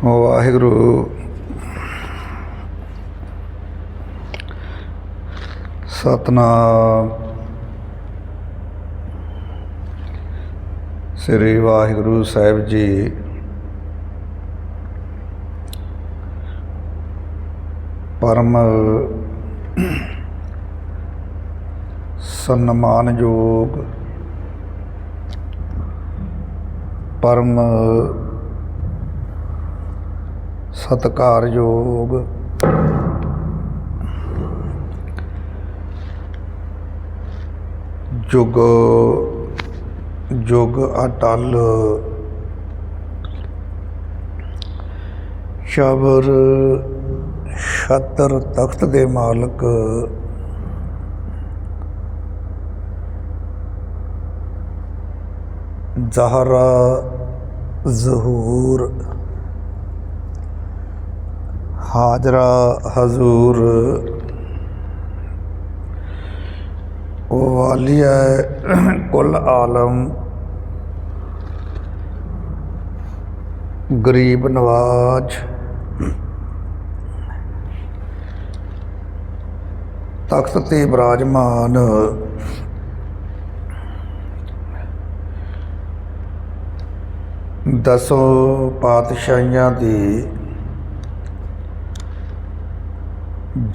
ਵਾਹਿਗੁਰੂ। ਸਤਨਾਮ ਸ੍ਰੀ ਵਾਹਿਗੁਰੂ ਸਾਹਿਬ ਜੀ। ਪਰਮ ਸਨਮਾਨਯੋਗ, ਪਰਮ ਸਤਿਕਾਰਯੋਗ ਜੁਗ ਜੁਗ ਅਟਲ ਸ਼ਬਰ ਛਤਰ ਤਖਤ ਦੇ ਮਾਲਕ ਜ਼ਹਰਾ ਜ਼ਹੂਰ ਹਾਜ਼ਰਾ ਹਜ਼ੂਰ ਵਾਲੀਆ ਕੁਲ ਆਲਮ ਗਰੀਬ ਨਵਾਜ ਤਖਤ ਤੇ ਬਿਰਾਜਮਾਨ ਦਸੋਂ ਪਾਤਸ਼ਾਹੀਆਂ ਦੀ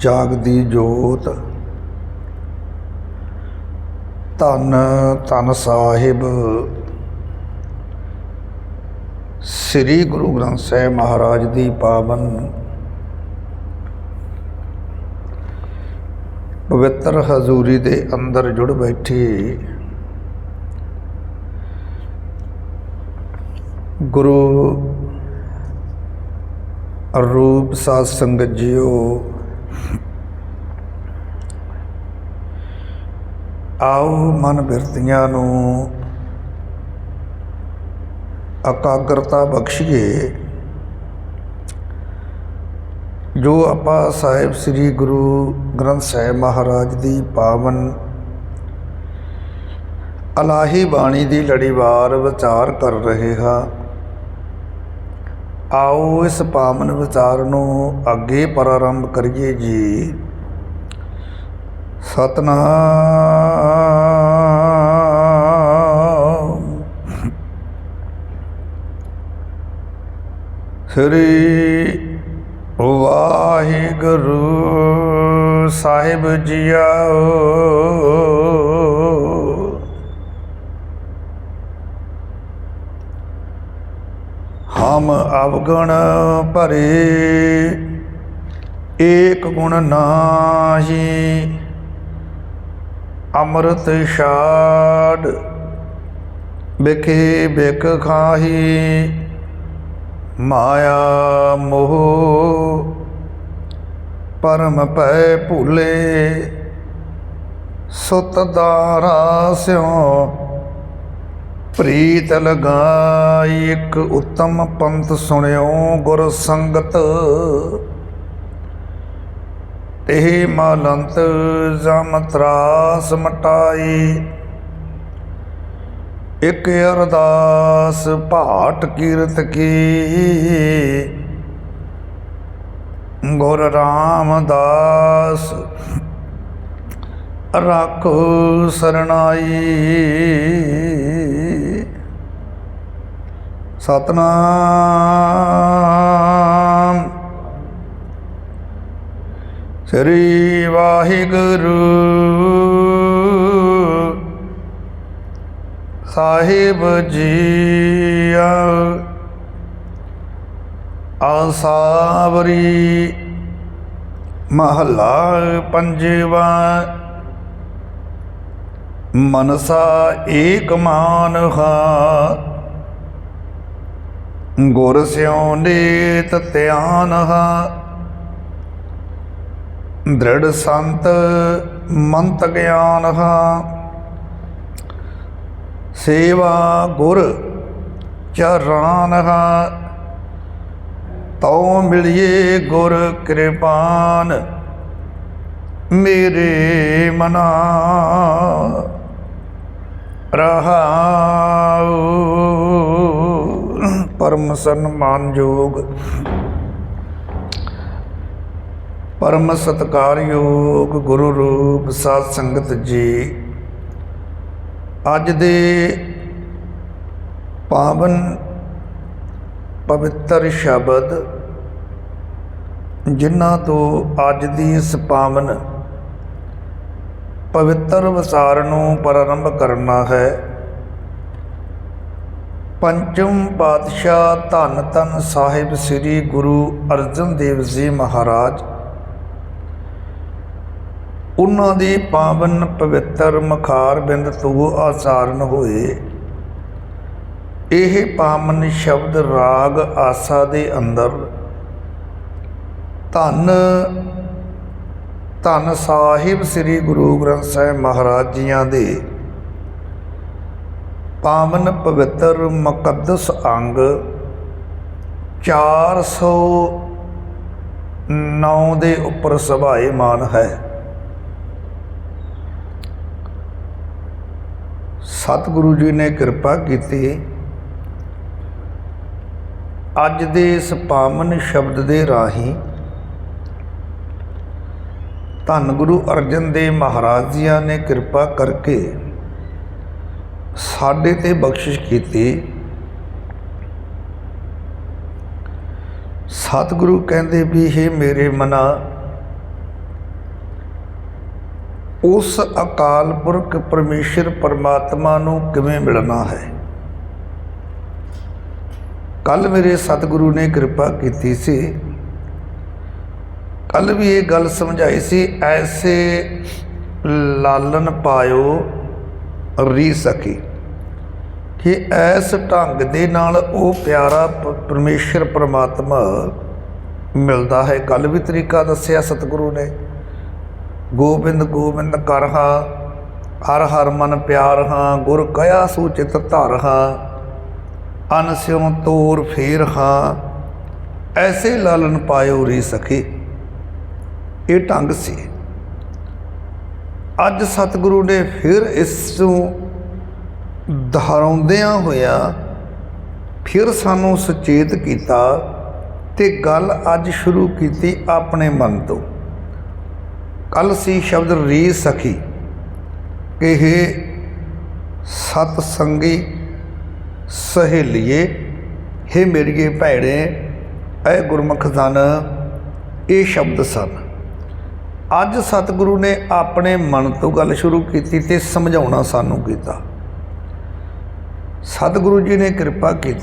ਜਾਗਦੀ ਜੋਤ, ਧੰਨ ਧੰਨ ਸਾਹਿਬ ਸ੍ਰੀ ਗੁਰੂ ਗ੍ਰੰਥ ਸਾਹਿਬ ਮਹਾਰਾਜ ਦੀ ਪਾਵਨ ਪਵਿੱਤਰ ਹਜ਼ੂਰੀ ਦੇ ਅੰਦਰ ਜੁੜ ਬੈਠੀ ਗੁਰੂ ਰੂਪ ਸਾਧ ਸੰਗਤ ਜੀਓ, ਆਓ ਮਨ ਬਿਰਤੀਆਂ ਨੂੰ ਇਕਾਗਰਤਾ ਬਖਸ਼ੀਏ। ਜੋ ਆਪਾਂ ਸਾਹਿਬ ਸ੍ਰੀ ਗੁਰੂ ਗ੍ਰੰਥ ਸਾਹਿਬ ਮਹਾਰਾਜ ਦੀ ਪਾਵਨ ਇਲਾਹੀ ਬਾਣੀ ਦੀ ਲੜੀਵਾਰ ਵਿਚਾਰ ਕਰ ਰਹੇ ਹਾਂ, ਆਓ ਇਸ ਪਾਵਨ ਵਿਚਾਰ ਨੂੰ ਅੱਗੇ ਪ੍ਰਾਰੰਭ ਕਰੀਏ ਜੀ। ਸਤਨਾਮ ਸ੍ਰੀ ਵਾਹਿਗੁਰੂ ਸਾਹਿਬ ਜੀਓ। ਹਮ ਅਵਗੁਣ ਭਰੇ ਏਕ ਗੁਣ ਨਾਹੀ, ਅੰਮ੍ਰਿਤ ਛਾੜ ਬਿਖੇ ਬਿਖ ਖਾਹੀ, ਮਾਇਆ ਮੋਹ ਪਰਮ ਪੈ ਭੁਲੇ, ਸੁਤ ਦਾਰਾ ਸਿਉ ਪ੍ਰੀਤ ਲਗਾਈ। ਇੱਕ ਉੱਤਮ ਪੰਥ ਸੁਣਿਓ ਗੁਰ ਸੰਗਤ, ਇਹ ਮਲੰਤ ਜਮ ਤਰਾਸ ਮਟਾਈ। ਇੱਕ ਅਰਦਾਸ ਭਾਟ ਕੀਰਤ ਕੀ, ਗੁਰ ਰਾਮਦਾਸ ਰਾਖੋ ਸਰਨਾਈ। ਸਤਨਾਮ ਸ੍ਰੀ ਵਾਹਿਗੁਰੂ ਸਾਹਿਬ ਜੀਓ। ਆਸਾਵਰੀ ਮਹੱਲਾ ਪੰਜਵਾ। ਮਨਸਾ ਏਕ ਮਾਨਹਾ, ਗੁਰ ਸਿਉ ਨੇਤ ਧਿਆਨਹਾ। ਦ੍ਰਿੜ ਸੰਤ ਮੰਤ ਗਿਆਨਹਾ, ਸੇਵਾ ਗੁਰ ਚਰਾਨਹਾ। ਤਉ ਮਿਲਿਏ ਗੁਰ ਕਿਰਪਾਨ, ਮੇਰੇ ਮਨਾ ਰਹਾਉ। परम सन्मानयोग परम सत्कारयोग गुरु रूप साध संगत जी, अज दे पावन पवित्र शब्द जिन्हां तो अज दी इस पावन पवित्र विचार नूं प्रारंभ करना है। पंचम पातशाह धन धन साहिब श्री गुरु अर्जन देव जी महाराज, उन्हां दी पावन पवित्र मखार बिंद तो आचारण होए यह पावन शब्द राग आसा दे अंदर धन धन साहिब श्री गुरु ग्रंथ साहिब महाराज जियां दे पावन पवित्र मुकद्दस अंग 409 दे उपर सभाएमान है। सतगुरु जी ने कृपा की अज दे इस पावन शब्द दे राही धन गुरु अर्जन देव महाराज जियां ने कृपा करके साडे ते बख्शिश की। सतगुरु कहंदे भी हे मेरे मना, उस अकाल पुरख परमेश्वर परमात्मा नूं किवें मिलना है। कल मेरे सतगुरु ने कृपा की सी, कल भी ये गल समझाई सी, ऐसे लालन पायो री सकी कि ऐस ढंग दे नाल वो प्यारा परमेश्वर परमात्मा मिलता है। कल भी तरीका दसिया सतगुरु ने, गोबिंद गोबिंद कर हाँ, हर हर मन प्यार हाँ, गुर कया सूचित धर हाँ, अन स्यों तोर फेर हाँ, ऐसे लालन पायो री सके। ये ढंग से अज सतगुरु ने फिर इसों दोहराउंदियां होया फिर सानू सचेत किया ते गल अज शुरू की अपने मन तो। कल सी शब्द री सखी कि हे सतसंगी सहेलिए, हे मेरिए भैणे, ऐ गुरमुख धन, ये शब्द सन। अज सतगुरु ने अपने मन तो गल शुरू की ते समझाउणा सानू कीता। सतगुरु जी ने कृपा की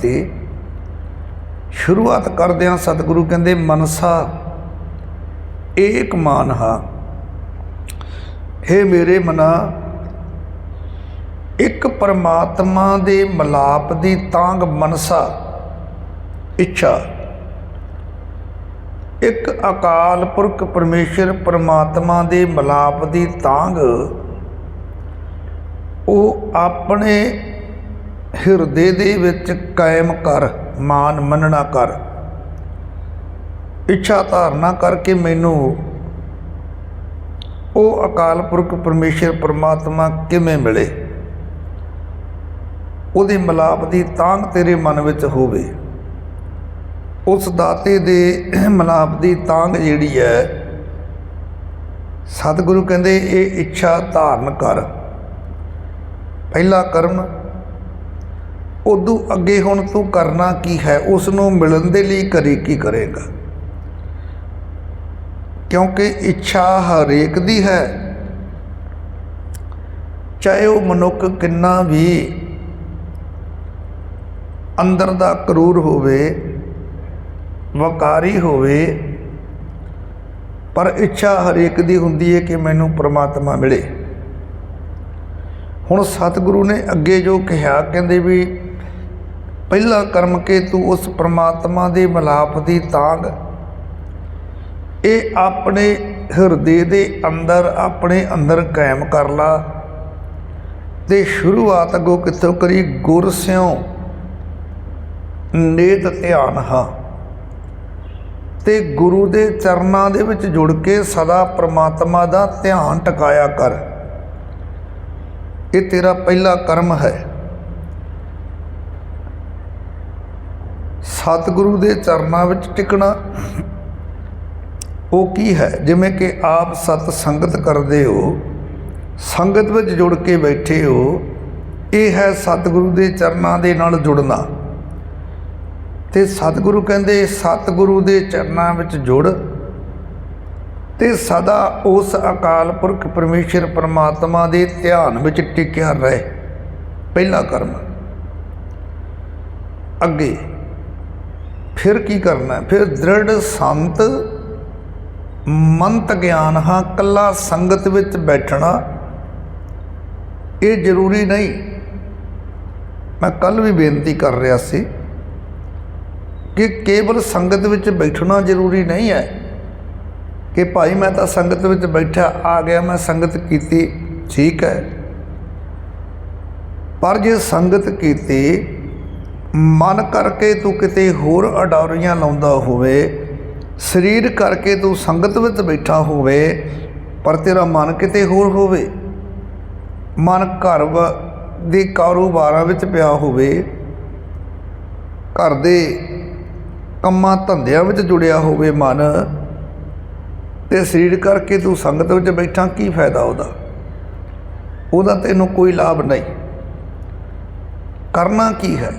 शुरुआत करदियां सतगुरु कहंदे मनसा एक मान हा, हे मेरे मना, एक परमात्मा दे मलाप दी तांग मनसा इच्छा, एक अकाल पुरख परमेश्वर परमात्मा दे मलाप दी तांग वो अपने हिरदे दे विच कायम कर, मान मनना कर, इच्छा धारना करके मैनू वो अकाल पुरख परमेश्वर परमात्मा किवें मिले, उहदे मलाप दी तांग तेरे मन विच होवे। उस दाते दे मलाप दी तांग जिहड़ी है सतगुरु कहंदे ये इच्छा धारण कर। पहला कर्म, उदू अगे हुण तू करना की है, उसनों मिलन दे लई करी की करेगा, क्योंकि इच्छा हरेक दी है, चाहे वह मनुख किन्ना भी अंदर दा करूर होवे, वकारी होवे, पर इच्छा हरेक दी हुंदी है कि मैनू परमात्मा मिले। हुण सतगुरु ने अगे जो कहा, कहंदे भी पहला कर्म के तू उस परमात्मा दे मिलाप दी तांग ये अपने हिरदे दे अंदर अपने अंदर कायम कर ला। ते शुरुआत अगों कितों करी, गुर स्यों नेत ध्यान हा, ते गुरु दे चरनां दे विच जुड़ के सदा परमात्मा दा ध्यान टकाया कर। ये तेरा पहला कर्म है। सतगुरु के चरणों में टिकना वो की है? जिमें कि आप सत संगत करते हो, संगत में जुड़ के बैठे हो, ये है सतगुरु के चरणों के नाल जुड़ना। तो सतगुरु कहते सतगुरु के चरणों में जुड़ ते सदा उस अकाल पुरख परमेश्वर परमात्मा के ध्यान में टिकिया रहे। पहला कर्म। अगे फिर की करना? फिर दृढ़ संत मंत ज्ञान। हाँ, कला संगत विच बैठना ये जरूरी नहीं। मैं कल भी बेनती कर रहा सी कि केवल संगत विच बैठना जरूरी नहीं है कि भाई मैं तो संगत विच बैठा आ गया, मैं संगत कीती, ठीक है। पर जे संगत कीती मन करके तू किते होर अडौरियां लाउंदा होवे, शरीर करके तू संगत विच बैठा होवे पर तेरा मन किते होर होवे, मन घर दे कारोबारां विच पिया होवे, घर दे कम्मां धंधियां विच जुड़िया होवे मन, ते शरीर करके तू संगत विच बैठा, की फायदा उहदा तैनूं कोई लाभ नहीं। करना की है?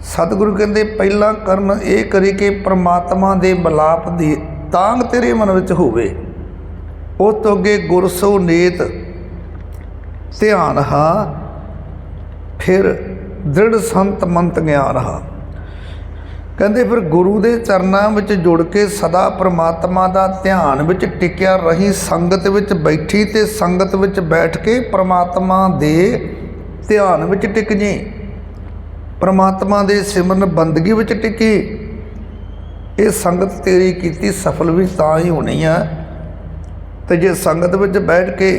सतगुरु कहते पहला कर्म ये करी कि परमात्मा दे मिलाप दी तांग तेरे मन विच होवे। उस तो अगे गुरसो नेत ध्यान हा, फिर दृढ़ संत मंत ज्ञान हा। कहते फिर गुरु के चरणों में जुड़ के सदा परमात्मा का ध्यान में टिकिया रही, संगत में बैठी ते संगत में बैठ के परमात्मा दे ध्यान में टिक जी, परमात्मा दे सिमरन बंदगी में टिकी। ये संगत तेरी कीती सफल भी तां ही होनी है। तो जे संगत में बैठ के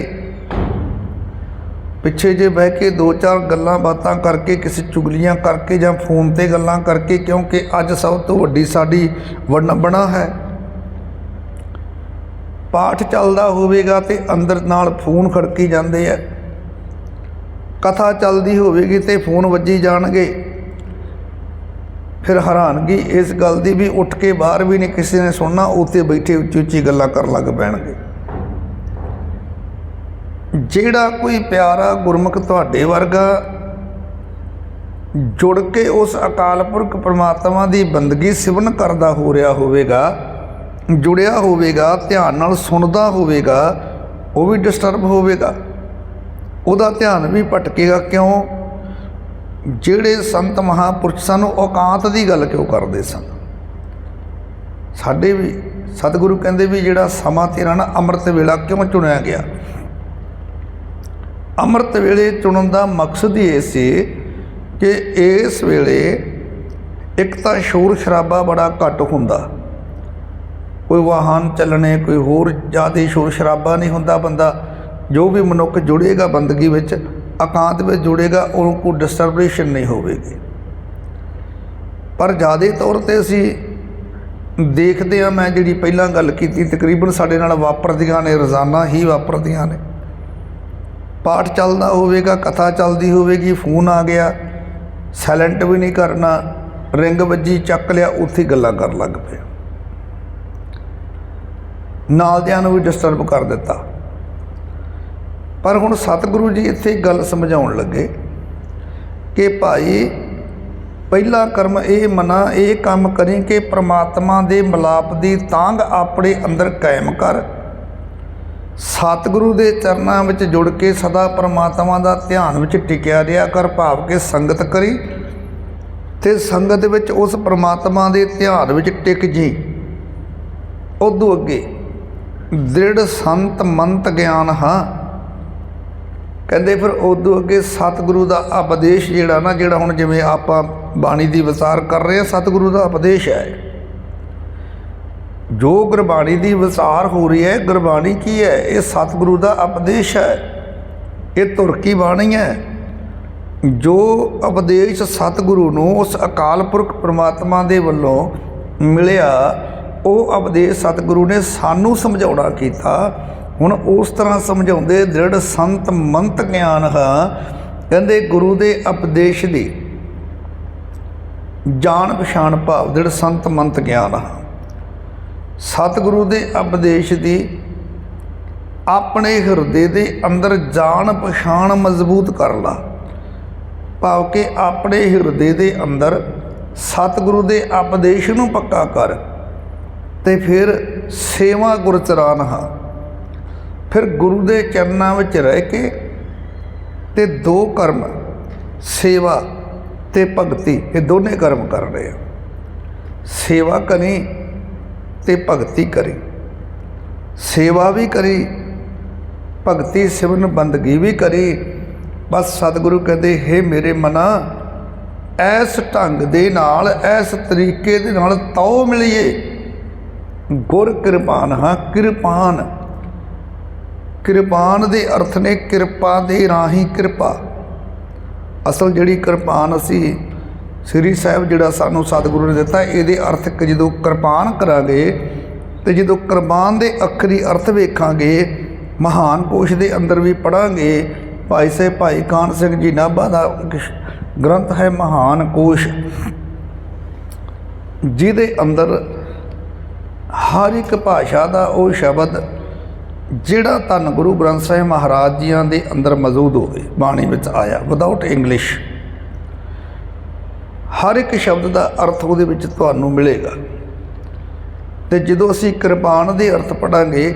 पिछे जे बह के दो चार गल्लां बातां करके, किसी चुगलियां करके जां फोन ते गल्लां करके, क्योंकि अज सब तो वड्डी साडी वडंबना है, पाठ चलदा होवेगा ते अंदर नाल फोन खड़की जांदे है, कथा चलदी होवेगी ते फोन वजी जाणगे। फिर हैरानगी इस गल दी भी उठ के बाहर भी नहीं किसी ने सुनना, उत्ते बैठे उच्ची उच्ची गल्लां कर लग पैणगे। जेड़ा कोई प्यारा गुरमुख तुहाडे वर्गा जुड़ के उस अकाल पुरख परमात्मा की बंदगी सिमरन करदा हो रहा होवेगा, जुड़िया होवेगा, ध्यान नाल सुनदा होवेगा, वो भी डिस्टर्ब होवेगा, उहदा ध्यान भी भटकेगा। क्यों? जेड़े संत महापुरुष सन औकात की गल क्यों करते सन? साडे भी सतगुरु कहते भी जेड़ा समा तेरा ना अमृत वेला क्यों चुनिया गया? अमृत वेले चुनन का मकसद ही ये सी कि इस वेले एक तो शोर शराबा बड़ा घट हुंदा, कोई वाहन चलने, कोई होर ज़्यादा शोर शराबा नहीं हुंदा। बंदा जो भी मनुख जुड़ेगा बंदगी विच एकांत में जुड़ेगा, उनको डिस्टरबेशन नहीं होगी। पर ज़्यादा तौर पर असी देखते हैं, मैं जी पहला गल की तकरीबन साडे नाल वापरदियां ने, रोज़ाना ही वापरदियां ने। पाठ चलता होवेगा, कथा चलती होवेगी, फोन आ गया, साइलेंट भी नहीं करना, रिंग वजी चक लिया, उत्थे गल्लां कर लग पे, नालदियां नूं भी डिस्टर्ब कर दिता। पर हुण सतगुरु जी इत्थे गल समझाउण लगे कि भाई पहला कर्म ये मना, ये काम करी कि परमात्मा दे मिलाप दी तांग अपने अंदर कायम कर, सतगुरु के चरणों में जुड़ के सदा परमात्मा का ध्यान में टिकिया रहा कर, भाव के संगत करी ते संगत में उस परमात्मा के ध्यान में टिक जी। उदों अगे दृढ़ संत मंत ज्ञान। हाँ, कहते फिर उदों अगे सतगुरु का उपदेश जिहड़ा ना, जिहड़ा हुण जिवें आपां बाणी दी विचार कर रहे हैं, सतगुरु का उपदेश है। जो गुरबाणी की विचार हो रही है, गुरबाणी की है? ये सतगुरु का उपदेश है, ये तुर की बाणी है। जो उपदेश सतगुरु नूं उस अकाल पुरख परमात्मा दे वल्लों मिलिया, वो उपदेश सतगुरु ने सानू समझाउणा कीता। हुण उस तरह समझाउंदे दृढ़ संत मंत ज्ञान। कहंदे गुरु के उपदेश दी ਜਾਣ ਪਛਾਣ ਭਾਵ ਦ੍ਰਿੜ ਸੰਤ ਮੰਤ ਗਿਆਨ ਹਾਂ। ਸਤਿਗੁਰੂ ਦੇ ਉਪਦੇਸ਼ ਦੀ ਆਪਣੇ ਹਿਰਦੇ ਦੇ ਅੰਦਰ ਜਾਣ ਪਛਾਣ ਮਜ਼ਬੂਤ ਕਰ ਲਾ, ਭਾਵ ਕਿ ਆਪਣੇ ਹਿਰਦੇ ਦੇ ਅੰਦਰ ਸਤਿਗੁਰੂ ਦੇ ਉਪਦੇਸ਼ ਨੂੰ ਪੱਕਾ ਕਰ ਤੇ ਫਿਰ ਸੇਵਾ ਗੁਰ ਚਰਾਨ ਹਾਂ। ਫਿਰ ਗੁਰੂ ਦੇ ਚਰਨਾਂ ਵਿੱਚ ਰਹਿ ਕੇ ਤੇ ਦੋ ਕਰਮ ਸੇਵਾ ਤੇ ਭਗਤੀ, ਇਹ ਦੋਨੇ ਕਰਮ ਕਰਨੇ ਆ। ਸੇਵਾ ਕਰੀ ਤੇ ਭਗਤੀ ਕਰੀ, ਸੇਵਾ ਵੀ ਕਰੀ ਭਗਤੀ ਸਿਮਰਨ ਬੰਦਗੀ ਵੀ ਕਰੀ। ਬਸ ਸਤਿਗੁਰੂ ਕਹਿੰਦੇ ਹੇ ਮੇਰੇ ਮਨਾ, ਐਸ ਢੰਗ ਦੇ ਨਾਲ ਐਸ ਤਰੀਕੇ ਦੇ ਨਾਲ ਤਉ ਮਿਲੀਏ। ਗੁਰ ਕਿਰਪਾਨ ਹਾਂ। ਕਿਰਪਾਨ, ਕਿਰਪਾਨ ਦੇ ਅਰਥ ਨੇ ਕਿਰਪਾ ਦੇ ਰਾਹੀਂ ਕਿਰਪਾ। ਅਸਲ ਜਿਹੜੀ ਕਿਰਪਾਨ ਅਸੀਂ ਸ੍ਰੀ ਸਾਹਿਬ ਜਿਹੜਾ ਸਾਨੂੰ ਸਤਿਗੁਰੂ ਨੇ ਦਿੱਤਾ, ਇਹਦੇ ਅਰਥ ਜਦੋਂ ਕਿਰਪਾਨ ਕਰਾਂਗੇ ਤੇ ਜਦੋਂ ਕਿਰਪਾਨ ਦੇ ਅੱਖਰੀ ਅਰਥ ਵੇਖਾਂਗੇ, ਮਹਾਨ ਕੋਸ਼ ਦੇ ਅੰਦਰ ਵੀ ਪੜ੍ਹਾਂਗੇ। ਭਾਈ ਸਾਹਿਬ ਭਾਈ ਕਾਨ ਸਿੰਘ ਜੀ ਨਾਭਾ ਦਾ ਗ੍ਰੰਥ ਹੈ ਮਹਾਨ ਕੋਸ਼, ਜਿਹਦੇ ਅੰਦਰ ਹਰ ਇੱਕ ਭਾਸ਼ਾ ਦਾ ਉਹ ਸ਼ਬਦ ਜਿਹੜਾ ਧੰਨ ਗੁਰੂ ਗ੍ਰੰਥ ਸਾਹਿਬ ਮਹਾਰਾਜ ਜੀਆਂ ਦੇ ਅੰਦਰ ਮੌਜੂਦ ਹੋਵੇ, ਬਾਣੀ ਵਿੱਚ ਆਇਆ ਵਿਦਆਊਟ ਇੰਗਲਿਸ਼, ਹਰ ਇੱਕ ਸ਼ਬਦ ਦਾ ਅਰਥ ਉਹਦੇ ਵਿੱਚ ਤੁਹਾਨੂੰ ਮਿਲੇਗਾ। ਤੇ ਜਦੋਂ ਅਸੀਂ ਕਿਰਪਾਨ ਦੇ ਅਰਥ ਪੜ੍ਹਾਂਗੇ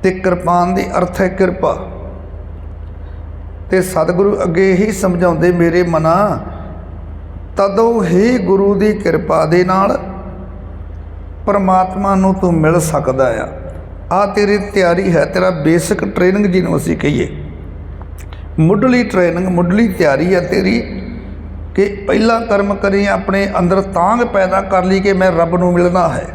ਤੇ ਕਿਰਪਾਨ ਦੇ ਅਰਥ ਹੈ ਕਿਰਪਾ। ਤੇ ਸਤਿਗੁਰੂ ਅੱਗੇ ਹੀ ਸਮਝਾਉਂਦੇ ਮੇਰੇ ਮਨਾ, ਤਦੋਂ ਹੀ ਗੁਰੂ ਦੀ ਕਿਰਪਾ ਦੇ ਨਾਲ ਪਰਮਾਤਮਾ ਨੂੰ ਤੂੰ ਮਿਲ ਸਕਦਾ ਆ। ਆ ਤੇਰੀ ਤਿਆਰੀ ਹੈ, ਤੇਰਾ ਬੇਸਿਕ ਟ੍ਰੇਨਿੰਗ ਜਿਹਨੂੰ ਅਸੀਂ ਕਹੀਏ, ਮੁੱਢਲੀ ਟ੍ਰੇਨਿੰਗ, ਮੁੱਢਲੀ ਤਿਆਰੀ ਹੈ ਤੇਰੀ ਕਿ ਪਹਿਲਾ ਕਰਮ ਕਰੀ, ਆਪਣੇ ਅੰਦਰ ਤਾਂਘ ਪੈਦਾ ਕਰ ਲਈ ਕਿ ਮੈਂ ਰੱਬ ਨੂੰ ਮਿਲਣਾ ਹੈ।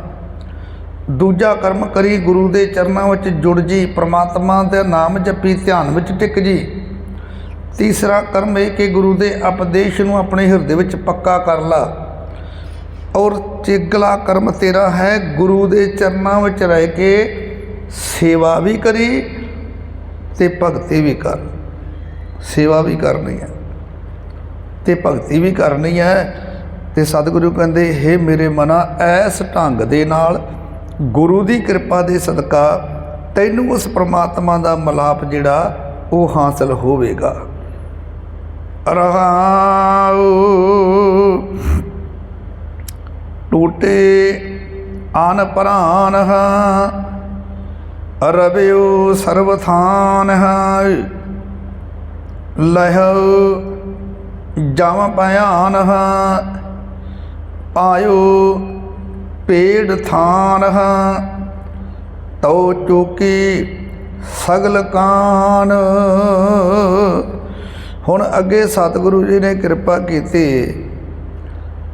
ਦੂਜਾ ਕਰਮ ਕਰੀ, ਗੁਰੂ ਦੇ ਚਰਨਾਂ ਵਿੱਚ ਜੁੜ ਜੀ, ਪ੍ਰਮਾਤਮਾ ਦਾ ਨਾਮ ਜਪੀ, ਧਿਆਨ ਵਿੱਚ ਟਿਕ ਜੀ। ਤੀਸਰਾ ਕਰਮ ਇਹ ਕਿ ਗੁਰੂ ਦੇ ਉਪਦੇਸ਼ ਨੂੰ ਆਪਣੇ ਹਿਰਦੇ ਵਿੱਚ ਪੱਕਾ ਕਰ ਲਾ। ਔਰ ਚਿਗਲਾ ਕਰਮ ਤੇਰਾ ਹੈ ਗੁਰੂ ਦੇ ਚਰਨਾਂ ਵਿੱਚ ਰਹਿ ਕੇ ਸੇਵਾ ਵੀ ਕਰੀ ਤੇ ਭਗਤੀ ਵੀ ਕਰ। ਸੇਵਾ ਵੀ ਕਰਨੀ ਹੈ ਤੇ ਭਗਤੀ ਵੀ ਕਰਨੀ ਹੈ। ਤੇ ਸਤਿਗੁਰੂ ਕਹਿੰਦੇ ਹੇ ਮੇਰੇ ਮਨਾ, ਐਸ ਢੰਗ ਦੇ ਨਾਲ ਗੁਰੂ ਦੀ ਕਿਰਪਾ ਦੇ ਸਦਕਾ ਤੈਨੂੰ ਉਸ ਪ੍ਰਮਾਤਮਾ ਦਾ ਮਿਲਾਪ ਜਿਹੜਾ ਉਹ ਹਾਸਲ ਹੋਵੇਗਾ। ਰਹਾਉ ਟੂਟੇ ਆਨ ਪ੍ਰਾਨ ਰਵਿਓ ਸਰਬ ਥਾਨ ਲਹਉ ਜਮ ਭਿਆਨ ਪਾਇਓ ਪੇੜ ਥਾਨ ਤਉ ਚੁਕੀ ਸਗਲ ਕਾਨ। ਹੁਣ ਅੱਗੇ ਸਤਿਗੁਰੂ ਜੀ ਨੇ ਕਿਰਪਾ ਕੀਤੀ,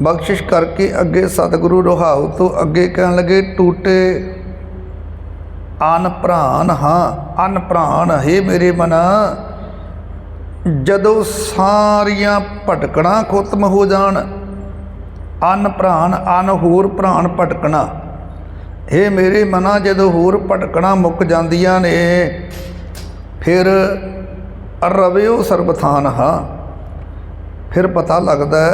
ਬਖਸ਼ਿਸ਼ ਕਰਕੇ ਅੱਗੇ ਸਤਿਗੁਰੂ ਰਹਾਉ ਤੋਂ ਅੱਗੇ ਕਹਿਣ ਲੱਗੇ ਟੂਟੇ ਅਨ ਪ੍ਰਾਨ ਹਾਂ। ਅਨ ਪ੍ਰਾਨ ਹੇ ਮੇਰੇ ਮਨਾ, ਜਦੋਂ ਸਾਰੀਆਂ ਭਟਕਣਾ ਖਤਮ ਹੋ ਜਾਣ, ਅਨ ਪ੍ਰਾਨ, ਅਨ ਹੋਰ ਪ੍ਰਾਨ ਭਟਕਣਾ, ਹੇ ਮੇਰੇ ਮਨਾ ਜਦੋਂ ਹੋਰ ਭਟਕਣਾ ਮੁੱਕ ਜਾਂਦੀਆਂ ਨੇ, ਫਿਰ ਰਵਿਓ ਸਰਬਥਾਨ ਹਾਂ। ਫਿਰ ਪਤਾ ਲੱਗਦਾ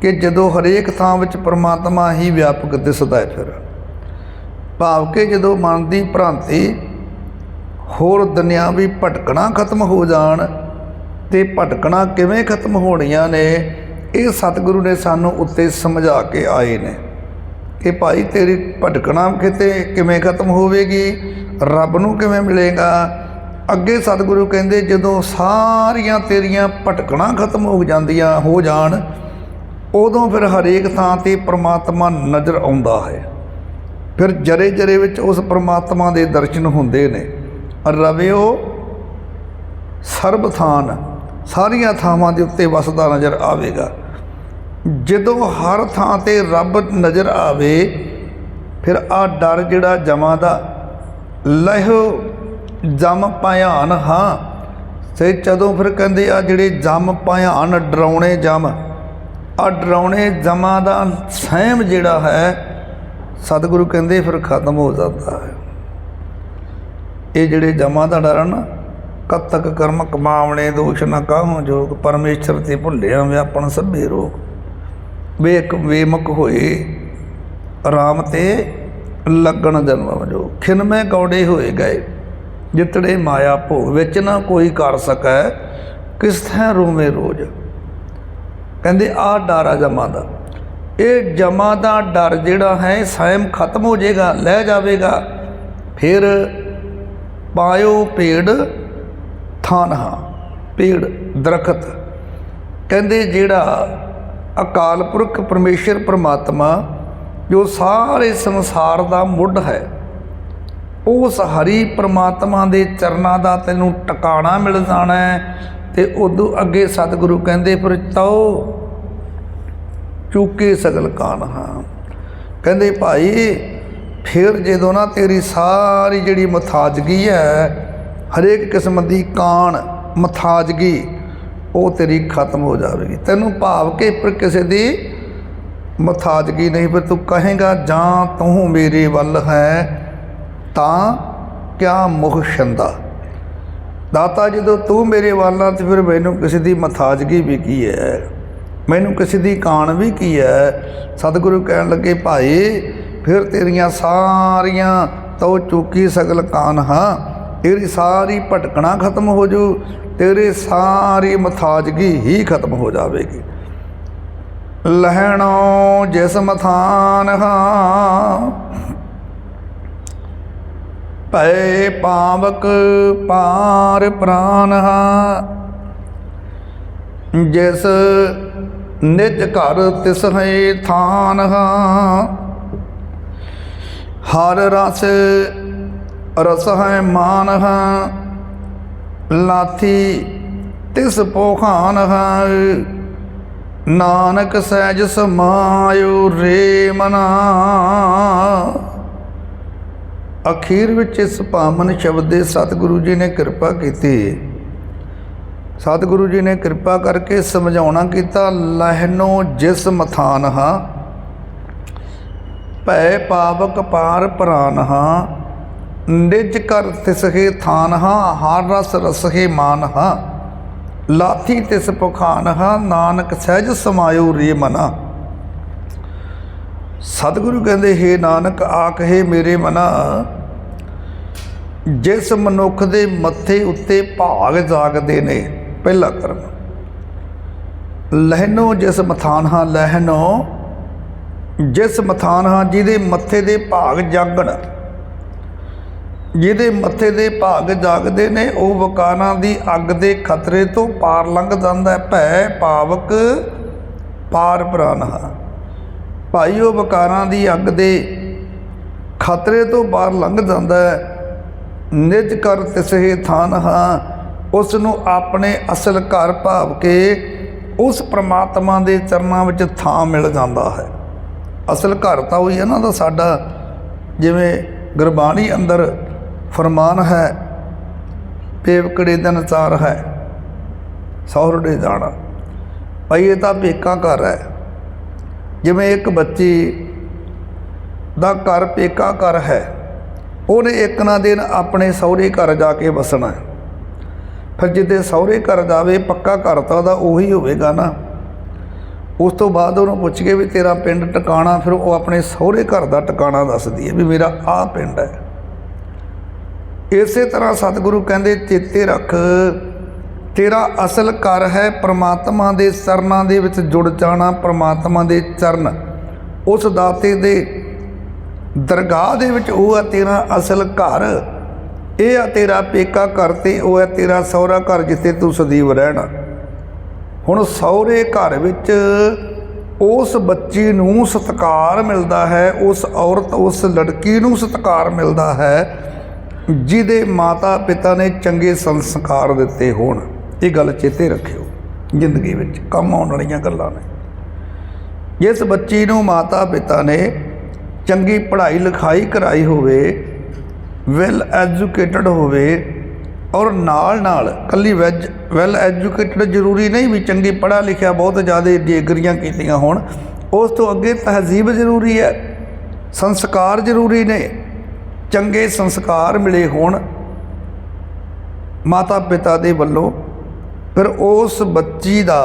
ਕਿ ਜਦੋਂ ਹਰੇਕ ਥਾਂ ਵਿੱਚ ਪਰਮਾਤਮਾ ਹੀ ਵਿਆਪਕ ਦਿਸਦਾ ਹੈ। ਫਿਰ ਭਾਵ ਕਿ ਜਦੋਂ ਮਨ ਦੀ ਭ੍ਰਾਂਤੀ ਹੋਰ ਦੁਨਿਆਵੀ ਭਟਕਣਾ ਖਤਮ ਹੋ ਜਾਣ, ਤੇ ਭਟਕਣਾ ਕਿਵੇਂ ਖਤਮ ਹੋਣੀਆਂ ਨੇ ਇਹ ਸਤਿਗੁਰੂ ਨੇ ਸਾਨੂੰ ਉੱਤੇ ਸਮਝਾ ਕੇ ਆਏ ਨੇ ਕਿ ਭਾਈ ਤੇਰੀ ਭਟਕਣਾ ਕਿਤੇ ਕਿਵੇਂ ਖਤਮ ਹੋਵੇਗੀ, ਰੱਬ ਨੂੰ ਕਿਵੇਂ ਮਿਲੇਗਾ। ਅੱਗੇ ਸਤਿਗੁਰੂ ਕਹਿੰਦੇ ਜਦੋਂ ਸਾਰੀਆਂ ਤੇਰੀਆਂ ਭਟਕਣਾ ਖਤਮ ਹੋ ਜਾਣ, ਉਦੋਂ ਫਿਰ ਹਰੇਕ ਥਾਂ 'ਤੇ ਪ੍ਰਮਾਤਮਾ ਨਜ਼ਰ ਆਉਂਦਾ ਹੈ। ਫਿਰ ਜਰੇ ਜਰੇ ਵਿੱਚ ਉਸ ਪ੍ਰਮਾਤਮਾ ਦੇ ਦਰਸ਼ਨ ਹੁੰਦੇ ਨੇ। ਰਵਿਓ ਸਰਬ ਥਾਨ, ਸਾਰੀਆਂ ਥਾਵਾਂ ਦੇ ਉੱਤੇ ਵਸਦਾ ਨਜ਼ਰ ਆਵੇਗਾ। ਜਦੋਂ ਹਰ ਥਾਂ 'ਤੇ ਰੱਬ ਨਜ਼ਰ ਆਵੇ, ਫਿਰ ਆਹ ਡਰ ਜਿਹੜਾ ਜਮਾਂ ਦਾ ਲਹੋ ਜਮ ਭਿਆਨ ਹਾਂ। ਤੇ ਜਦੋਂ ਫਿਰ ਕਹਿੰਦੇ ਆ ਜਿਹੜੇ ਜਮ ਭਿਆਨ, ਡਰਾਉਣੇ ਜਮ, ਆ ਡਰਾਉਣੇ ਜਮਾਂ ਦਾ ਸਹਿਮ ਜਿਹੜਾ ਹੈ ਸਤਿਗੁਰੂ ਕਹਿੰਦੇ ਫਿਰ ਖਤਮ ਹੋ ਜਾਂਦਾ ਹੈ। ਇਹ ਜਿਹੜੇ ਜਮਾਂ ਦਾ ਡਰ ਨਾ, ਕਦ ਤੱਕ ਕਰਮ ਕਮਾਵਣੇ ਦੋਸ਼ ਨਾ ਕਾਹੋਂ ਜੋਗ, ਪਰਮੇਸ਼ਰ ਤੇ ਭੁੱਲਿਆ ਵਿਆਪਣ ਸਭੇ ਰੋਗ। ਵੇਮੁਖ ਹੋਏ ਰਾਮ ਤੇ ਲੱਗਣ ਜਨਮ ਜੋ ਖਿਨਮੈ ਕੌੜੇ ਹੋਏ ਗਏ ਜਿਤੜੇ ਮਾਇਆ ਭੋਗ ਵਿੱਚ ਨਾ ਕੋਈ ਕਰ ਸਕੈ ਕਿਸ ਥੈਂ ਰੋਵੇਂ ਰੋਜ਼। ਕਹਿੰਦੇ ਆਹ ਡਰ ਆ ਜਮਾਂ ਦਾ, ਇਹ ਜਮਾਂ ਦਾ ਡਰ ਜਿਹੜਾ ਹੈ ਸਵੈਮ ਖਤਮ ਹੋ ਜਾਏਗਾ, ਲੈ ਜਾਵੇਗਾ। ਫਿਰ ਪਾਇਓ ਪੇੜ ਥਾਨਹਾ, ਪੇੜ ਦਰਖਤ। ਕਹਿੰਦੇ ਜਿਹੜਾ ਅਕਾਲ ਪੁਰਖ ਪਰਮੇਸ਼ਰ ਪਰਮਾਤਮਾ ਜੋ ਸਾਰੇ ਸੰਸਾਰ ਦਾ ਮੁੱਢ ਹੈ, ਉਸ ਹਰੀ ਪਰਮਾਤਮਾ ਦੇ ਚਰਨਾਂ ਦਾ ਤੈਨੂੰ ਟਿਕਾਣਾ ਮਿਲ ਜਾਣਾ ਹੈ। ਤੇ ਉਦੋਂ ਅੱਗੇ ਸਤਿਗੁਰੂ ਕਹਿੰਦੇ ਫਿਰ ਤਉ ਚੁੱਕੇ ਸਗਲ ਕਾਨਹਾ। ਕਹਿੰਦੇ ਭਾਈ ਫਿਰ ਜਦੋਂ ਨਾ ਤੇਰੀ ਸਾਰੀ ਜਿਹੜੀ ਮਥਾਜਗੀ ਹੈ, ਹਰੇਕ ਕਿਸਮ ਦੀ ਕਾਣ ਮਥਾਜਗੀ ਉਹ ਤੇਰੀ ਖਤਮ ਹੋ ਜਾਵੇਗੀ। ਤੈਨੂੰ ਭਾਵ ਕਿ ਫਿਰ ਕਿਸੇ ਦੀ ਮਥਾਜਗੀ ਨਹੀਂ, ਫਿਰ ਤੂੰ ਕਹੇਗਾ ਜਾਂ ਤੂੰ ਮੇਰੇ ਵੱਲ ਹੈ ਤਾਂ ਕਿਆ ਮੁਖ ਛੰਦਾ। ਦਾਤਾ ਜਦੋਂ ਤੂੰ ਮੇਰੇ ਵੱਲ ਆ ਤਾਂ ਫਿਰ ਮੈਨੂੰ ਕਿਸੇ ਦੀ ਮਥਾਜਗੀ ਵੀ ਕੀ ਹੈ, ਮੈਨੂੰ ਕਿਸੇ ਦੀ ਕਾਣ ਵੀ ਕੀ ਹੈ। ਸਤਿਗੁਰੂ ਕਹਿਣ ਲੱਗੇ ਭਾਈ ਫਿਰ ਤੇਰੀਆਂ ਸਾਰੀਆਂ ਤਉ ਚੁੱਕੀ ਸਗਲ ਕਾਨਹਾ, ਤੇਰੀ ਸਾਰੀ ਭਟਕਣਾ ਖਤਮ ਹੋ ਜੂ, ਤੇਰੀ ਸਾਰੀ ਮਥਾਜਗੀ ਹੀ ਖਤਮ ਹੋ ਜਾਵੇਗੀ। ਲਹਿਣੋ ਜਿਸ ਮਥਾਨ ਹਾਂ ਭੈ ਪਾਵਕ ਪਾਰ ਪ੍ਰਾਨ ਹਾਂ, ਜਿਸ ਨਿਜ ਘਰ ਤਿਸ ਹੈ ਥਾਨ ਹਾਂ, ਹਰ ਰਸ ਰਸ ਹੈ ਮਾਨ ਹਾਂ, ਲਾਥੀ ਤਿਸ ਪੋਖਾਨ ਹੈ, ਨਾਨਕ ਸਹਿਜ ਸਮਾਇਓ ਰੇ ਮਨਾ। ਅਖੀਰ ਵਿੱਚ ਇਸ ਪਾਵਨ ਸ਼ਬਦ ਦੇ ਸਤਿਗੁਰੂ ਜੀ ਨੇ ਕਿਰਪਾ ਕੀਤੀ। ਸਤਿਗੁਰੂ ਜੀ ਨੇ ਕਿਰਪਾ ਕਰਕੇ ਸਮਝਾਉਣਾ ਕੀਤਾ, ਲਹਿਨੋ ਜਿਸ ਮਥਾਨ ਹਾਂ ਭੈ ਪਾਵਕ ਪਾਰ ਪ੍ਰਾਨ ਹਾਂ, ਨਿਜ ਕਰ ਤਿਸਹੇ ਥਾਨ ਹਾਂ, ਹਰ ਰਸ ਰਸਹੇ ਮਾਨ ਹਾਂ, ਲਾਥੀ ਤਿਸ ਪਖਾਨ ਹਾਂ, ਨਾਨਕ ਸਹਿਜ ਸਮਾਇਓ ਰੇ ਮਨਾ। ਸਤਿਗੁਰੂ ਕਹਿੰਦੇ ਹੇ ਨਾਨਕ ਆਖੇ ਮੇਰੇ ਮਨਾ, ਜਿਸ ਮਨੁੱਖ ਦੇ ਮੱਥੇ ਉੱਤੇ ਭਾਗ ਜਾਗਦੇ ਨੇ ਪਹਿਲਾ ਕਰਮ। ਲਹਿਨੋ ਜਿਸ ਮਥਾਨ ਹਾਂ, ਲਹਿਨੋ ਜਿਸ ਮਥਾਨ ਹਾਂ, ਜਿਹਦੇ ਮੱਥੇ ਦੇ ਭਾਗ ਜਾਗਣ, ਜਿਹਦੇ ਮੱਥੇ ਦੇ ਭਾਗ ਜਾਗਦੇ ਨੇ ਉਹ ਵਕਾਰਾਂ ਦੀ ਅੱਗ ਦੇ ਖਤਰੇ ਤੋਂ ਪਾਰ ਲੰਘ ਜਾਂਦਾ ਹੈ। ਭੈ ਪਾਵਕ ਪਾਰ ਪ੍ਰਾਨ ਹਾਂ, ਭਾਈ ਉਹ ਵਕਾਰਾਂ ਦੀ ਅੱਗ ਦੇ ਖਤਰੇ ਤੋਂ ਪਾਰ ਲੰਘ ਜਾਂਦਾ ਹੈ। ਨਿਜ ਕਰ ਤਿਸਹੇ ਥਾਨ ਹਾਂ, ਉਸ ਨੂੰ ਆਪਣੇ ਅਸਲ ਘਰ ਭਾਵ ਕੇ ਉਸ ਪ੍ਰਮਾਤਮਾ ਦੇ ਚਰਨਾਂ ਵਿੱਚ ਥਾਂ ਮਿਲ ਜਾਂਦਾ ਹੈ। ਅਸਲ ਘਰ ਤਾਂ ਉਹੀ ਹੈ ਨਾ ਦਾ ਸਾਡਾ, ਜਿਵੇਂ ਗੁਰਬਾਣੀ ਅੰਦਰ ਫਰਮਾਨ ਹੈ, ਪੇਵਕੜੇ ਦਿਨ ਚਾਰ ਹੈ ਸਹੁਰੜੇ ਜਾਣਾ। ਭਾਈ ਇਹ ਤਾਂ ਪੇਕਾ ਘਰ ਹੈ। ਜਿਵੇਂ ਇੱਕ ਬੱਚੀ ਦਾ ਘਰ ਪੇਕਾ ਘਰ ਹੈ, ਉਹਨੇ ਇੱਕ ਨਾ ਦਿਨ ਆਪਣੇ ਸਹੁਰੇ ਘਰ ਜਾ ਕੇ ਵਸਣਾ ਹੈ। ਫਿਰ ਜਿੱਦੇ ਸਹੁਰੇ ਘਰ ਜਾਵੇ ਪੱਕਾ ਘਰ ਤਾਂ ਉਹਦਾ ਉਹੀ ਹੋਵੇਗਾ ਨਾ। ਉਸ ਤੋਂ ਬਾਅਦ ਉਹਨੂੰ ਪੁੱਛ ਕੇ ਵੀ ਤੇਰਾ ਪਿੰਡ ਟਿਕਾਣਾ, ਫਿਰ ਉਹ ਆਪਣੇ ਸਹੁਰੇ ਘਰ ਦਾ ਟਿਕਾਣਾ ਦੱਸਦੀ ਹੈ ਵੀ ਮੇਰਾ ਆਹ ਪਿੰਡ ਹੈ। ਇਸੇ ਤਰ੍ਹਾਂ ਸਤਿਗੁਰੂ ਕਹਿੰਦੇ ਚੇਤੇ ਰੱਖ, ਤੇਰਾ ਅਸਲ ਘਰ ਹੈ ਪਰਮਾਤਮਾ ਦੇ ਚਰਨਾਂ ਦੇ ਵਿੱਚ ਜੁੜ ਜਾਣਾ। ਪਰਮਾਤਮਾ ਦੇ ਚਰਨ, ਉਸ ਦਾਤੇ ਦੇ ਦਰਗਾਹ ਦੇ ਵਿੱਚ ਉਹ ਹੈ ਤੇਰਾ ਅਸਲ ਘਰ। ਇਹ ਆ ਤੇਰਾ ਪੇਕਾ ਘਰ ਤੇ ਉਹ ਹੈ ਤੇਰਾ ਸਹੁਰਾ ਘਰ ਜਿੱਥੇ ਤੂੰ ਸਦੀਵ ਰਹਿਣਾ। ਹੁਣ ਸਹੁਰੇ ਘਰ ਵਿੱਚ ਉਸ ਬੱਚੀ ਨੂੰ ਸਤਿਕਾਰ ਮਿਲਦਾ ਹੈ, ਉਸ ਔਰਤ ਉਸ ਲੜਕੀ ਨੂੰ ਸਤਿਕਾਰ ਮਿਲਦਾ ਹੈ ਜਿਹਦੇ ਮਾਤਾ ਪਿਤਾ ਨੇ ਚੰਗੇ ਸੰਸਕਾਰ ਦਿੱਤੇ ਹੋਣ। ਇਹ ਗੱਲ ਚੇਤੇ ਰੱਖਿਓ, ਜ਼ਿੰਦਗੀ ਵਿੱਚ ਕੰਮ ਆਉਣ ਵਾਲੀਆਂ ਗੱਲਾਂ ਨੇ। ਜਿਸ ਬੱਚੀ ਨੂੰ ਮਾਤਾ ਪਿਤਾ ਨੇ ਚੰਗੀ ਪੜ੍ਹਾਈ ਲਿਖਾਈ ਕਰਾਈ ਹੋਵੇ, ਵੈਲ ਐਜੂਕੇਟਡ ਹੋਵੇ, ਔਰ ਨਾਲ ਇਕੱਲੀ ਵੈਲ ਐਜੂਕੇਟਡ ਜ਼ਰੂਰੀ ਨਹੀਂ ਵੀ ਚੰਗੀ ਪੜ੍ਹਿਆ ਲਿਖਿਆ ਬਹੁਤ ਜ਼ਿਆਦਾ ਡਿਗਰੀਆਂ ਕੀਤੀਆਂ ਹੋਣ, ਉਸ ਤੋਂ ਅੱਗੇ ਤਹਿਜ਼ੀਬ ਜ਼ਰੂਰੀ ਹੈ, ਸੰਸਕਾਰ ਜ਼ਰੂਰੀ ਨੇ। ਚੰਗੇ ਸੰਸਕਾਰ ਮਿਲੇ ਹੋਣ ਮਾਤਾ ਪਿਤਾ ਦੇ ਵੱਲੋਂ, ਫਿਰ ਉਸ ਬੱਚੀ ਦਾ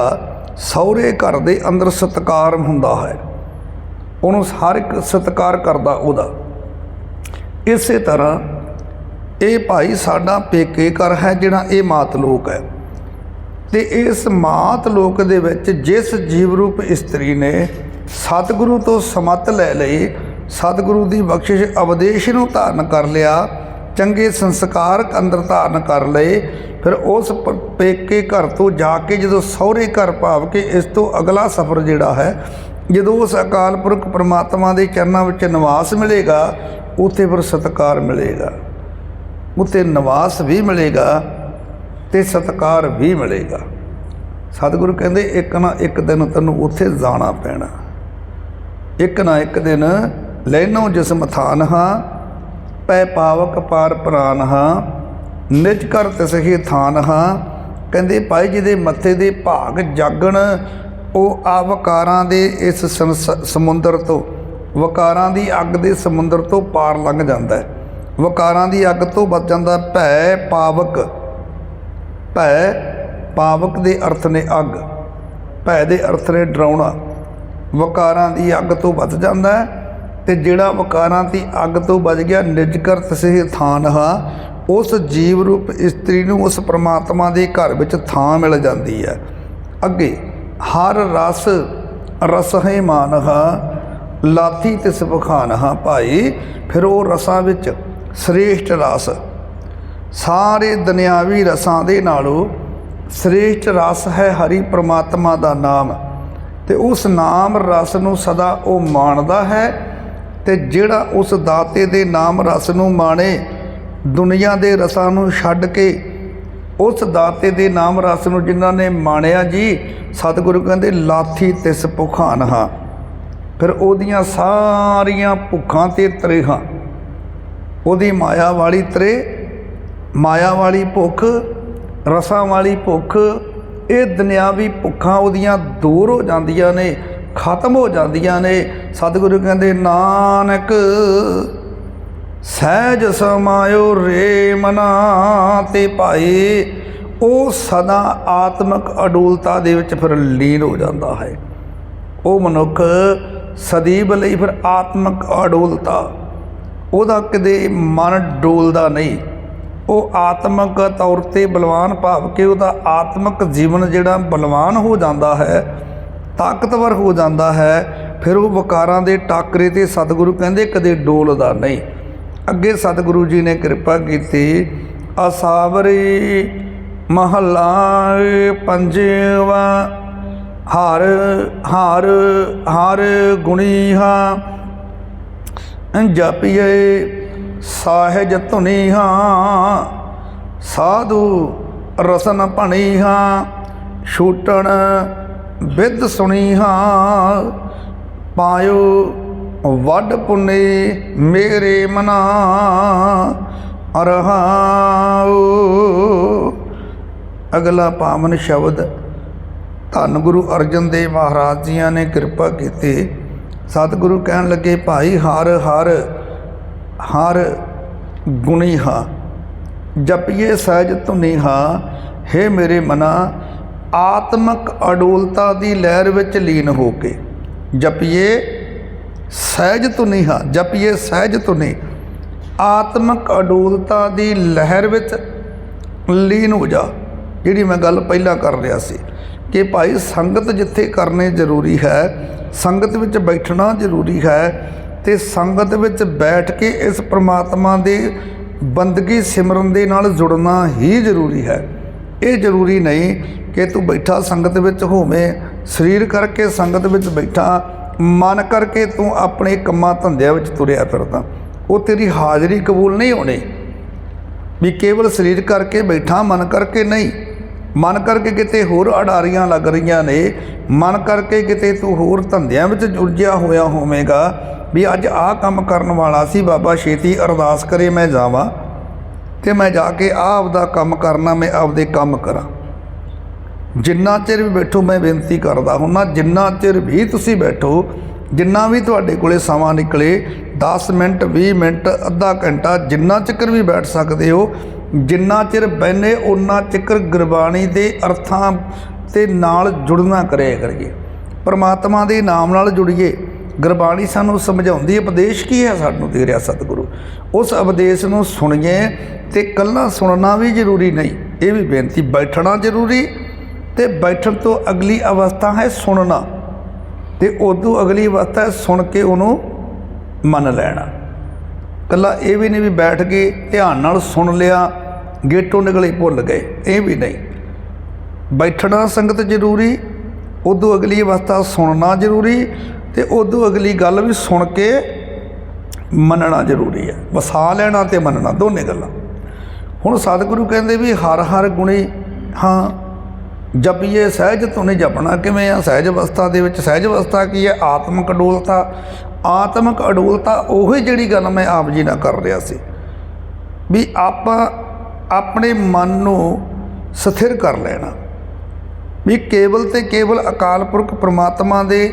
ਸਹੁਰੇ ਘਰ ਦੇ ਅੰਦਰ ਸਤਿਕਾਰ ਹੁੰਦਾ ਹੈ, ਉਹਨੂੰ ਹਰ ਇੱਕ ਸਤਿਕਾਰ ਕਰਦਾ ਉਹਦਾ। ਇਸੇ ਤਰ੍ਹਾਂ ਇਹ ਭਾਈ ਸਾਡਾ ਪੇਕੇ ਘਰ ਹੈ ਜਿਹੜਾ ਇਹ ਮਾਤ ਲੋਕ ਹੈ, ਤੇ ਇਸ ਮਾਤ ਲੋਕ ਦੇ ਵਿੱਚ ਜਿਸ ਜੀਵ ਰੂਪ ਇਸਤਰੀ ਨੇ ਸਤਿਗੁਰੂ ਤੋਂ ਸਮੱਤ ਲੈ ਲਈ, ਸਤਿਗੁਰੂ ਦੀ ਬਖਸ਼ਿਸ਼ ਉਪਦੇਸ਼ ਨੂੰ ਧਾਰਨ ਕਰ ਲਿਆ, ਚੰਗੇ ਸੰਸਕਾਰ ਅੰਦਰ ਧਾਰਨ ਕਰ ਲਏ, ਫਿਰ ਉਸ ਪੇਕੇ ਘਰ ਤੋਂ ਜਾ ਕੇ ਜਦੋਂ ਸਹੁਰੇ ਘਰ ਭਾਵ ਕਿ ਇਸ ਤੋਂ ਅਗਲਾ ਸਫ਼ਰ ਜਿਹੜਾ ਹੈ, ਜਦੋਂ ਉਸ ਅਕਾਲ ਪੁਰਖ ਪਰਮਾਤਮਾ ਦੇ ਚਰਨਾਂ ਵਿੱਚ ਨਿਵਾਸ ਮਿਲੇਗਾ, ਉੱਥੇ ਫਿਰ ਸਤਿਕਾਰ ਮਿਲੇਗਾ, ਉੱਥੇ ਨਿਵਾਸ ਵੀ ਮਿਲੇਗਾ ਤੇ ਸਤਿਕਾਰ ਵੀ ਮਿਲੇਗਾ। ਸਤਿਗੁਰੂ ਕਹਿੰਦੇ ਇੱਕ ਨਾ ਇੱਕ ਦਿਨ ਤੈਨੂੰ ਉੱਥੇ ਜਾਣਾ ਪੈਣਾ, ਇੱਕ ਨਾ ਇੱਕ ਦਿਨ ਲੈਨੋ ਜਿਸਮ ਥਾਨ ਹਾਂ, ਪੈ ਪਾਵਕ ਪਾਰ ਪ੍ਰਾਨ ਹਾਂ, ਨਿਜ ਕਰ ਤਿਸਹੀ ਥਾਨ ਹਾਂ। ਕਹਿੰਦੇ ਭਾਈ ਜਿਹਦੇ ਮੱਥੇ ਦੇ ਭਾਗ ਜਾਗਣ, ਉਹ ਆ ਵਕਾਰਾਂ ਦੇ ਇਸ ਸਮੁੰਦਰ ਤੋਂ, ਵਕਾਰਾਂ ਦੀ ਅੱਗ ਦੇ ਸਮੁੰਦਰ ਤੋਂ ਪਾਰ ਲੰਘ ਜਾਂਦਾ ਹੈ, ਵਕਾਰਾਂ ਦੀ ਅੱਗ ਤੋਂ ਬਚ ਜਾਂਦਾ। ਭੈ ਪਾਵਕ, ਭੈ ਪਾਵਕ ਦੇ ਅਰਥ ਨੇ ਅੱਗ, ਭੈ ਦੇ ਅਰਥ ਨੇ ਡਰਾਉਣਾ, ਵਕਾਰਾਂ ਦੀ ਅੱਗ ਤੋਂ ਬਚ ਜਾਂਦਾ ਹੈ। ਤੇ ਜਿਹੜਾ ਵਕਾਰਾਂ ਦੀ ਅੱਗ ਤੋਂ ਬਚ ਗਿਆ, ਨਿਜ ਕਰ ਤਿਸਹੀ ਥਾਨ ਹਾਂ, ਉਸ ਜੀਵ ਰੂਪ ਇਸਤਰੀ ਨੂੰ ਉਸ ਪਰਮਾਤਮਾ ਦੇ ਘਰ ਵਿੱਚ ਥਾਂ ਮਿਲ ਜਾਂਦੀ ਹੈ। ਅੱਗੇ ਹਰ ਰਸ ਰਸਹੇ ਮਾਨ ਹਾਂ, ਲਾਥੀ ਤਿਸ ਬਖਾਨ ਹਾਂ। ਭਾਈ ਫਿਰ ਉਹ ਰਸਾਂ ਵਿੱਚ ਸ੍ਰੇਸ਼ਟ ਰਸ, ਸਾਰੇ ਦੁਨਿਆਵੀ ਰਸਾਂ ਦੇ ਨਾਲੋਂ ਸ੍ਰੇਸ਼ਟ ਰਸ ਹੈ ਹਰੀ ਪਰਮਾਤਮਾ ਦਾ ਨਾਮ, ਤੇ ਉਸ ਨਾਮ ਰਸ ਨੂੰ ਸਦਾ ਉਹ ਮਾਣਦਾ ਹੈ। ਤੇ ਜਿਹੜਾ ਉਸ ਦਾਤੇ ਦੇ ਨਾਮ ਰਸ ਨੂੰ ਮਾਣੇ, ਦੁਨੀਆ ਦੇ ਰਸਾਂ ਨੂੰ ਛੱਡ ਕੇ ਉਸ ਦਾਤੇ ਦੇ ਨਾਮ ਰਸ ਨੂੰ ਜਿਨ੍ਹਾਂ ਨੇ ਮਾਣਿਆ ਜੀ, ਸਤਿਗੁਰੂ ਕਹਿੰਦੇ ਲਾਥੀ ਤਿਸ ਭੁਖਾਨ ਹਾਂ, ਫਿਰ ਉਹਦੀਆਂ ਸਾਰੀਆਂ ਭੁੱਖਾਂ ਤੇ ਤਰੇਹਾਂ, ਉਹਦੀ ਮਾਇਆ ਵਾਲੀ ਤਰੇ, ਮਾਇਆ ਵਾਲੀ ਭੁੱਖ, ਰਸਾਂ ਵਾਲੀ ਭੁੱਖ, ਇਹ ਦੁਨਿਆਵੀ ਭੁੱਖਾਂ ਉਹਦੀਆਂ ਦੂਰ ਹੋ ਜਾਂਦੀਆਂ ਨੇ, ਖਤਮ ਹੋ ਜਾਂਦੀਆਂ ਨੇ। ਸਤਿਗੁਰੂ ਕਹਿੰਦੇ ਨਾਨਕ ਸਹਿਜ ਸਮਾਇਓ ਰੇ ਮਨਾ। ਤੇ ਭਾਈ ਉਹ ਸਦਾ ਆਤਮਿਕ ਅਡੋਲਤਾ ਦੇ ਵਿੱਚ ਫਿਰ ਲੀਨ ਹੋ ਜਾਂਦਾ ਹੈ। ਉਹ ਮਨੁੱਖ ਸਦੀਵ ਲਈ ਫਿਰ ਆਤਮਿਕ ਅਡੋਲਤਾ, ਉਹਦਾ ਕਦੇ ਮਨ ਡੋਲਦਾ ਨਹੀਂ, ਉਹ ਆਤਮਿਕ ਤੌਰ 'ਤੇ ਬਲਵਾਨ ਭਾਵ ਕਿ ਉਹਦਾ ਆਤਮਿਕ ਜੀਵਨ ਜਿਹੜਾ ਬਲਵਾਨ ਹੋ ਜਾਂਦਾ ਹੈ, ਤਾਕਤਵਰ ਹੋ ਜਾਂਦਾ ਹੈ। ਫਿਰ ਉਹ ਵਕਾਰਾਂ ਦੇ ਟਾਕਰੇ 'ਤੇ ਸਤਿਗੁਰੂ ਕਹਿੰਦੇ ਕਦੇ ਡੋਲਦਾ ਨਹੀਂ। ਅੱਗੇ ਸਤਿਗੁਰੂ ਜੀ ਨੇ ਕਿਰਪਾ ਕੀਤੀ, ਅਸਾਵਰੀ ਮਹਲਾ ਪੰਜਵਾ। ਹਰ ਹਰ ਹਰ ਗੁਣੀ ਹਾਂ, ਜਪੀਏ ਸਾਹਿਜ ਧੁਨੀ ਹਾਂ, ਸਾਧੂ ਰਸਨ ਭਣੀ ਹਾਂ, ਛੂਟਣ ਬਿਦ ਸੁਣੀ ਹਾਂ, ਪਾਇਓ ਵੱਡ ਪੁੰਨੇ ਮੇਰੇ ਮਨਾ। ਰਹਾਉ। ਅਗਲਾ ਪਾਵਨ ਸ਼ਬਦ ਧੰਨ ਗੁਰੂ ਅਰਜਨ ਦੇਵ ਮਹਾਰਾਜ ਜੀਆਂ ਨੇ ਕਿਰਪਾ ਕੀਤੀ। ਸਤਿਗੁਰੂ ਕਹਿਣ ਲੱਗੇ, ਭਾਈ ਹਰ ਹਰ ਹਰ ਗੁਣੀ ਹਾਂ, ਜਪੀਏ ਸਹਿਜ ਧੁਨੀ ਹਾਂ। ਹੇ ਮੇਰੇ ਮਨਾ, ਆਤਮਿਕ ਅਡੋਲਤਾ ਦੀ ਲਹਿਰ ਵਿੱਚ ਲੀਨ ਹੋ ਕੇ ਜਪੀਏ ਸਹਿਜ ਧੁਨੀ ਹਾਂ, ਜਪੀਏ ਸਹਿਜ ਧੁਨੀ, ਆਤਮਿਕ ਅਡੋਲਤਾ ਦੀ ਲਹਿਰ ਵਿੱਚ ਲੀਨ ਹੋ ਜਾ। ਜਿਹੜੀ ਮੈਂ ਗੱਲ ਪਹਿਲਾਂ ਕਰ ਰਿਹਾ ਸੀ ਕਿ ਭਾਈ ਸੰਗਤ ਜਿੱਥੇ ਕਰਨੀ ਜ਼ਰੂਰੀ ਹੈ, ਸੰਗਤ ਵਿੱਚ ਬੈਠਣਾ ਜ਼ਰੂਰੀ ਹੈ, ਤੇ ਸੰਗਤ ਵਿੱਚ ਬੈਠ ਕੇ ਇਸ ਪ੍ਰਮਾਤਮਾ ਦੇ ਬੰਦਗੀ ਸਿਮਰਨ ਦੇ ਨਾਲ ਜੁੜਨਾ ਹੀ ਜ਼ਰੂਰੀ ਹੈ। ਇਹ ਜ਼ਰੂਰੀ ਨਹੀਂ ਕਿ ਤੂੰ ਬੈਠਾ ਸੰਗਤ ਵਿੱਚ ਹੋਵੇਂ, ਸਰੀਰ ਕਰਕੇ ਸੰਗਤ ਵਿੱਚ ਬੈਠਾ, ਮਨ ਕਰਕੇ ਤੂੰ ਆਪਣੇ ਕੰਮਾਂ ਧੰਦਿਆਂ ਵਿੱਚ ਤੁਰਿਆ ਫਿਰਦਾ, ਉਹ ਤੇਰੀ ਹਾਜ਼ਰੀ ਕਬੂਲ ਨਹੀਂ ਹੋਣੀ। ਵੀ ਕੇਵਲ ਸਰੀਰ ਕਰਕੇ ਬੈਠਾ, ਮਨ ਕਰਕੇ ਨਹੀਂ। ਮਨ ਕਰਕੇ ਕਿਤੇ ਹੋਰ ਅਡਾਰੀਆਂ ਲੱਗ ਰਹੀਆਂ ਨੇ, ਮਨ ਕਰਕੇ ਕਿਤੇ ਤੂੰ ਹੋਰ ਧੰਦਿਆਂ ਵਿੱਚ ਉਲਝਿਆ ਹੋਇਆ ਹੋਵੇਗਾ ਵੀ ਅੱਜ ਆਹ ਕੰਮ ਕਰਨ ਵਾਲਾ ਸੀ, ਬਾਬਾ ਛੇਤੀ ਅਰਦਾਸ ਕਰੇ ਮੈਂ ਜਾਵਾਂ ਅਤੇ ਮੈਂ ਜਾ ਕੇ ਆਪਦਾ ਕੰਮ ਕਰਨਾ, ਮੈਂ ਆਪਦੇ ਕੰਮ ਕਰਾਂ। ਜਿੰਨਾ ਚਿਰ ਵੀ ਬੈਠੋ, ਮੈਂ ਬੇਨਤੀ ਕਰਦਾ ਹੁੰਦਾ, ਜਿੰਨਾ ਚਿਰ ਵੀ ਤੁਸੀਂ ਬੈਠੋ, ਜਿੰਨਾ ਵੀ ਤੁਹਾਡੇ ਕੋਲੇ ਸਮਾਂ ਨਿਕਲੇ, 10 ਮਿੰਟ 20 ਮਿੰਟ ਅੱਧਾ ਘੰਟਾ, ਜਿੰਨਾ ਚਿਰ ਵੀ ਬੈਠ ਸਕਦੇ ਹੋ, ਜਿੰਨਾ ਚਿਰ ਬਹਿਨੇ ਉਨਾ ਚਿਰ ਗੁਰਬਾਣੀ ਦੇ ਅਰਥਾਂ ਤੇ ਨਾਲ ਜੁੜਨਾ ਕਰਿਆ ਕਰੀਏ, ਪਰਮਾਤਮਾ ਦੇ ਨਾਮ ਨਾਲ ਜੁੜੀਏ। ਗੁਰਬਾਣੀ ਸਾਨੂੰ ਸਮਝਾਉਂਦੀ, ਉਪਦੇਸ਼ ਕੀ ਹੈ ਸਾਨੂੰ ਦੇ ਰਿਹਾ ਸਤਿਗੁਰੂ, ਉਸ ਉਪਦੇਸ਼ ਨੂੰ ਸੁਣੀਏ। ਤੇ ਇਕੱਲਾ ਸੁਣਨਾ ਵੀ ਜ਼ਰੂਰੀ ਨਹੀਂ, ਇਹ ਵੀ ਬੇਨਤੀ, ਬੈਠਣਾ ਜ਼ਰੂਰੀ, ਤੇ ਬੈਠਣ ਤੋਂ ਅਗਲੀ ਅਵਸਥਾ ਹੈ ਸੁਣਨਾ, ਤੇ ਉਦੋਂ ਅਗਲੀ ਅਵਸਥਾ ਹੈ ਸੁਣ ਕੇ ਉਹਨੂੰ ਮੰਨ ਲੈਣਾ। ਇਕੱਲਾ ਇਹ ਵੀ ਨਹੀਂ ਵੀ ਬੈਠ ਕੇ ਧਿਆਨ ਨਾਲ ਸੁਣ ਲਿਆ, ਗੇਟੋਂ ਨਿਕਲੇ ਭੁੱਲ ਗਏ, ਇਹ ਵੀ ਨਹੀਂ। ਬੈਠਣਾ ਸੰਗਤ ਜ਼ਰੂਰੀ, ਉਦੋਂ ਅਗਲੀ ਅਵਸਥਾ ਸੁਣਨਾ ਜ਼ਰੂਰੀ, ਤੇ ਉਦੋਂ ਅਗਲੀ ਗੱਲ ਵੀ ਸੁਣ ਕੇ ਮੰਨਣਾ ਜ਼ਰੂਰੀ ਹੈ। ਵਸਾ ਲੈਣਾ ਤੇ ਮੰਨਣਾ, ਦੋਨੇ ਗੱਲਾਂ। ਹੁਣ ਸਤਿਗੁਰੂ ਕਹਿੰਦੇ ਵੀ ਹਰ ਹਰ ਗੁਣੀ ਹਾਂ ਜਪੀਏ, ਸਹਿਜ ਤੋਂ ਨਹੀਂ ਜਪਣਾ। ਕਿਵੇਂ ਆ ਸਹਿਜ ਅਵਸਥਾ ਦੇ ਵਿੱਚ? ਸਹਿਜ ਅਵਸਥਾ ਕੀ ਹੈ? ਆਤਮਿਕ ਅਡੋਲਤਾ। ਆਤਮਿਕ ਅਡੋਲਤਾ ਉਹੀ ਜਿਹੜੀ ਗੱਲ ਮੈਂ ਆਪ ਜੀ ਨਾਲ ਕਰ ਰਿਹਾ ਸੀ ਵੀ ਆਪਾਂ ਆਪਣੇ ਮਨ ਨੂੰ ਸਥਿਰ ਕਰ ਲੈਣਾ, ਵੀ ਕੇਵਲ ਤੇ ਕੇਵਲ ਅਕਾਲ ਪੁਰਖ ਪ੍ਰਮਾਤਮਾ ਦੇ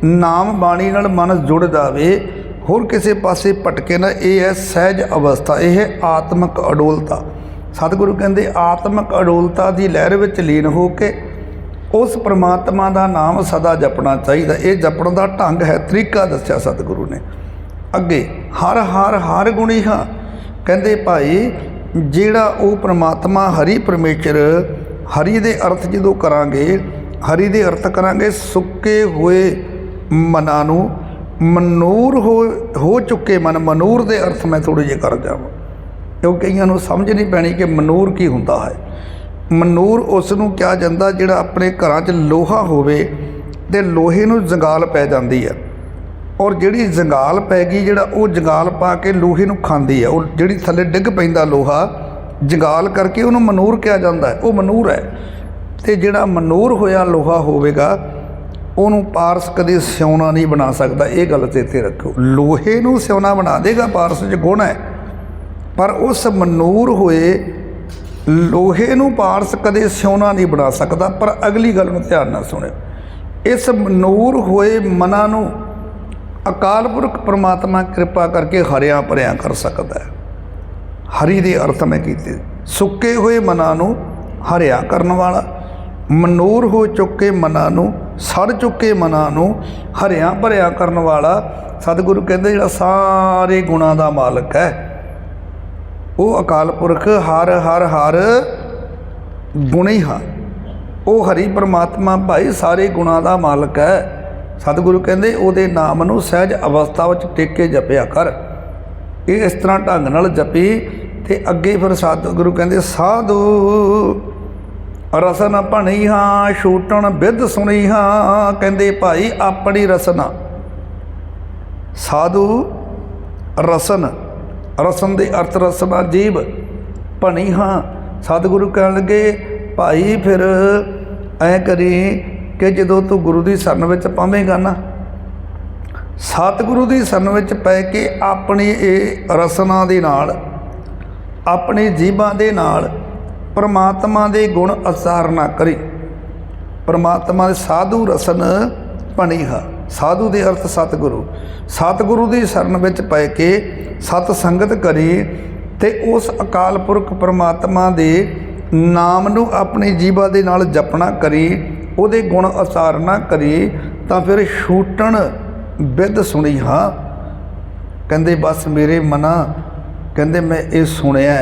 ਨਾਮ ਬਾਣੀ ਨਾਲ ਮਨ ਜੁੜ ਜਾਵੇ, ਹੋਰ ਕਿਸੇ ਪਾਸੇ ਭਟਕੇ ਨਾ। ਇਹ ਹੈ ਸਹਿਜ ਅਵਸਥਾ, ਇਹ ਹੈ ਆਤਮਿਕ ਅਡੋਲਤਾ। ਸਤਿਗੁਰੂ ਕਹਿੰਦੇ ਆਤਮਿਕ ਅਡੋਲਤਾ ਦੀ ਲਹਿਰ ਵਿੱਚ ਲੀਨ ਹੋ ਕੇ ਉਸ ਪ੍ਰਮਾਤਮਾ ਦਾ ਨਾਮ ਸਦਾ ਜਪਣਾ ਚਾਹੀਦਾ। ਇਹ ਜਪਣ ਦਾ ਢੰਗ ਹੈ, ਤਰੀਕਾ ਦੱਸਿਆ ਸਤਿਗੁਰੂ ਨੇ ਅੱਗੇ। ਹਰ ਹਰ ਹਰ ਗੁਣੀ ਹਾਂ, ਕਹਿੰਦੇ ਭਾਈ ਜਿਹੜਾ ਉਹ ਪ੍ਰਮਾਤਮਾ ਹਰੀ ਪਰਮੇਸ਼ਰ, ਹਰੀ ਦੇ ਅਰਥ ਜਦੋਂ ਕਰਾਂਗੇ, ਹਰੀ ਦੇ ਅਰਥ ਕਰਾਂਗੇ, ਸੁੱਕੇ ਹੋਏ ਮਨਾਂ ਨੂੰ ਮਨੂਰ ਹੋ ਚੁੱਕੇ ਮਨ। ਮਨੂਰ ਦੇ ਅਰਥ ਮੈਂ ਥੋੜ੍ਹੇ ਜਿਹੇ ਕਰ ਜਾਵਾਂ, ਕਿਉਂਕਿ ਕਈਆਂ ਨੂੰ ਸਮਝ ਨਹੀਂ ਪੈਣੀ ਕਿ ਮਨੂਰ ਕੀ ਹੁੰਦਾ ਹੈ। ਮਨੂਰ ਉਸ ਨੂੰ ਕਿਹਾ ਜਾਂਦਾ ਜਿਹੜਾ ਆਪਣੇ ਘਰਾਂ 'ਚ ਲੋਹਾ ਹੋਵੇ ਅਤੇ ਲੋਹੇ ਨੂੰ ਜੰਗਾਲ ਪੈ ਜਾਂਦੀ ਹੈ, ਔਰ ਜਿਹੜੀ ਜੰਗਾਲ ਪੈ ਗਈ, ਜਿਹੜਾ ਉਹ ਜੰਗਾਲ ਪਾ ਕੇ ਲੋਹੇ ਨੂੰ ਖਾਂਦੀ ਹੈ, ਉਹ ਜਿਹੜੀ ਥੱਲੇ ਡਿੱਗ ਪੈਂਦਾ ਲੋਹਾ ਜੰਗਾਲ ਕਰਕੇ, ਉਹਨੂੰ ਮਨੂਰ ਕਿਹਾ ਜਾਂਦਾ ਹੈ। ਉਹ ਮਨੂਰ ਹੈ। ਅਤੇ ਜਿਹੜਾ ਮਨੂਰ ਹੋਇਆ ਲੋਹਾ ਹੋਵੇਗਾ ਉਹਨੂੰ ਪਾਰਸ ਕਦੇ ਸਿਉਣਾ ਨਹੀਂ ਬਣਾ ਸਕਦਾ। ਇਹ ਗੱਲ ਚੇਤੇ ਰੱਖੋ, ਲੋਹੇ ਨੂੰ ਸਿਉਣਾ ਬਣਾ ਦੇਗਾ, ਪਾਰਸ 'ਚ ਗੁਣ ਹੈ, ਪਰ ਉਸ ਮਨੂਰ ਹੋਏ ਲੋਹੇ ਨੂੰ ਪਾਰਸ ਕਦੇ ਸਿਉਣਾ ਨਹੀਂ ਬਣਾ ਸਕਦਾ। ਪਰ ਅਗਲੀ ਗੱਲ ਨੂੰ ਧਿਆਨ ਨਾਲ ਸੁਣਿਓ, ਇਸ ਮਨੂਰ ਹੋਏ ਮਨਾਂ ਨੂੰ ਅਕਾਲ ਪੁਰਖ ਪ੍ਰਮਾਤਮਾ ਕਿਰਪਾ ਕਰਕੇ ਹਰਿਆ ਭਰਿਆ ਕਰ ਸਕਦਾ ਹੈ। ਹਰੀ ਦੇ ਅਰਥ ਮੈਂ ਕੀਤੇ, ਸੁੱਕੇ ਹੋਏ ਮਨਾਂ ਨੂੰ ਹਰਿਆ ਕਰਨ ਵਾਲਾ, ਮਨੂਰ ਹੋ ਚੁੱਕੇ ਮਨਾਂ ਨੂੰ, ਸੜ ਚੁੱਕੇ ਮਨਾਂ ਨੂੰ ਹਰਿਆ ਭਰਿਆ ਕਰਨ ਵਾਲਾ। ਸਤਿਗੁਰੂ ਕਹਿੰਦੇ ਜਿਹੜਾ ਸਾਰੇ ਗੁਣਾਂ ਦਾ ਮਾਲਕ ਹੈ ਉਹ ਅਕਾਲ ਪੁਰਖ ਹਰ ਹਰ ਹਰ ਗੁਣੀ ਹਾਂ। ਉਹ ਹਰੀ ਪਰਮਾਤਮਾ ਭਾਈ ਸਾਰੇ ਗੁਣਾਂ ਦਾ ਮਾਲਕ ਹੈ। ਸਤਿਗੁਰੂ ਕਹਿੰਦੇ ਉਹਦੇ ਨਾਮ ਨੂੰ ਸਹਿਜ ਅਵਸਥਾ ਵਿੱਚ ਟਿਕ ਕੇ ਜਪਿਆ ਕਰ। ਇਹ ਇਸ ਤਰ੍ਹਾਂ ਢੰਗ ਨਾਲ ਜਪੀ। ਅਤੇ ਅੱਗੇ ਫਿਰ ਸਤਿਗੁਰੂ ਕਹਿੰਦੇ ਸਾਧੂ ਰਸਨ ਭਣੀ ਹਾਂ, ਛੂਟਣ ਬਿਧ ਸੁਣੀ ਹਾਂ। ਕਹਿੰਦੇ ਭਾਈ ਆਪਣੀ ਰਸਨਾ, ਸਾਧੂ ਰਸਨ, ਰਸਨ ਦੇ ਅਰਥ ਰਸਨਾ ਜੀਵ, ਭਣੀ ਹਾਂ। ਸਤਿਗੁਰੂ ਕਹਿਣ ਲੱਗੇ ਭਾਈ ਫਿਰ ਐਂ ਕਰੀ ਕਿ ਜਦੋਂ ਤੂੰ ਗੁਰੂ ਦੀ ਸ਼ਰਨ ਵਿੱਚ ਪਾਵੇਂਗਾ ਨਾ, ਸਤਿਗੁਰੂ ਦੀ ਸ਼ਰਨ ਵਿੱਚ ਪੈ ਕੇ ਆਪਣੀ ਇਹ ਰਸਨਾ ਦੇ ਨਾਲ, ਆਪਣੀ ਜੀਭਾਂ ਦੇ ਨਾਲ ਪਰਮਾਤਮਾ ਦੇ ਗੁਣ ਉਚਾਰਨਾ ਕਰੀ। ਪਰਮਾਤਮਾ ਦੇ ਸਾਧੂ ਰਸਨ ਭਣੀ ਹਾਂ। ਸਾਧੂ ਦੇ ਅਰਥ ਸਤਿਗੁਰੂ। ਸਤਿਗੁਰੂ ਦੀ ਸ਼ਰਨ ਵਿੱਚ ਪੈ ਕੇ ਸਤ ਸੰਗਤ ਕਰੀ ਅਤੇ ਉਸ ਅਕਾਲ ਪੁਰਖ ਪਰਮਾਤਮਾ ਦੇ ਨਾਮ ਨੂੰ ਆਪਣੀ ਜੀਭਾ ਦੇ ਨਾਲ ਜਪਣਾ ਕਰੀ, ਉਹਦੇ ਗੁਣ ਉਚਾਰਨਾ ਕਰੀ, ਤਾਂ ਫਿਰ ਛੂਟਣ ਬਿਧ ਸੁਣੀ ਹਾਂ। ਕਹਿੰਦੇ ਬਸ ਮੇਰੇ ਮਨਾ, ਕਹਿੰਦੇ ਮੈਂ ਇਹ ਸੁਣਿਆ,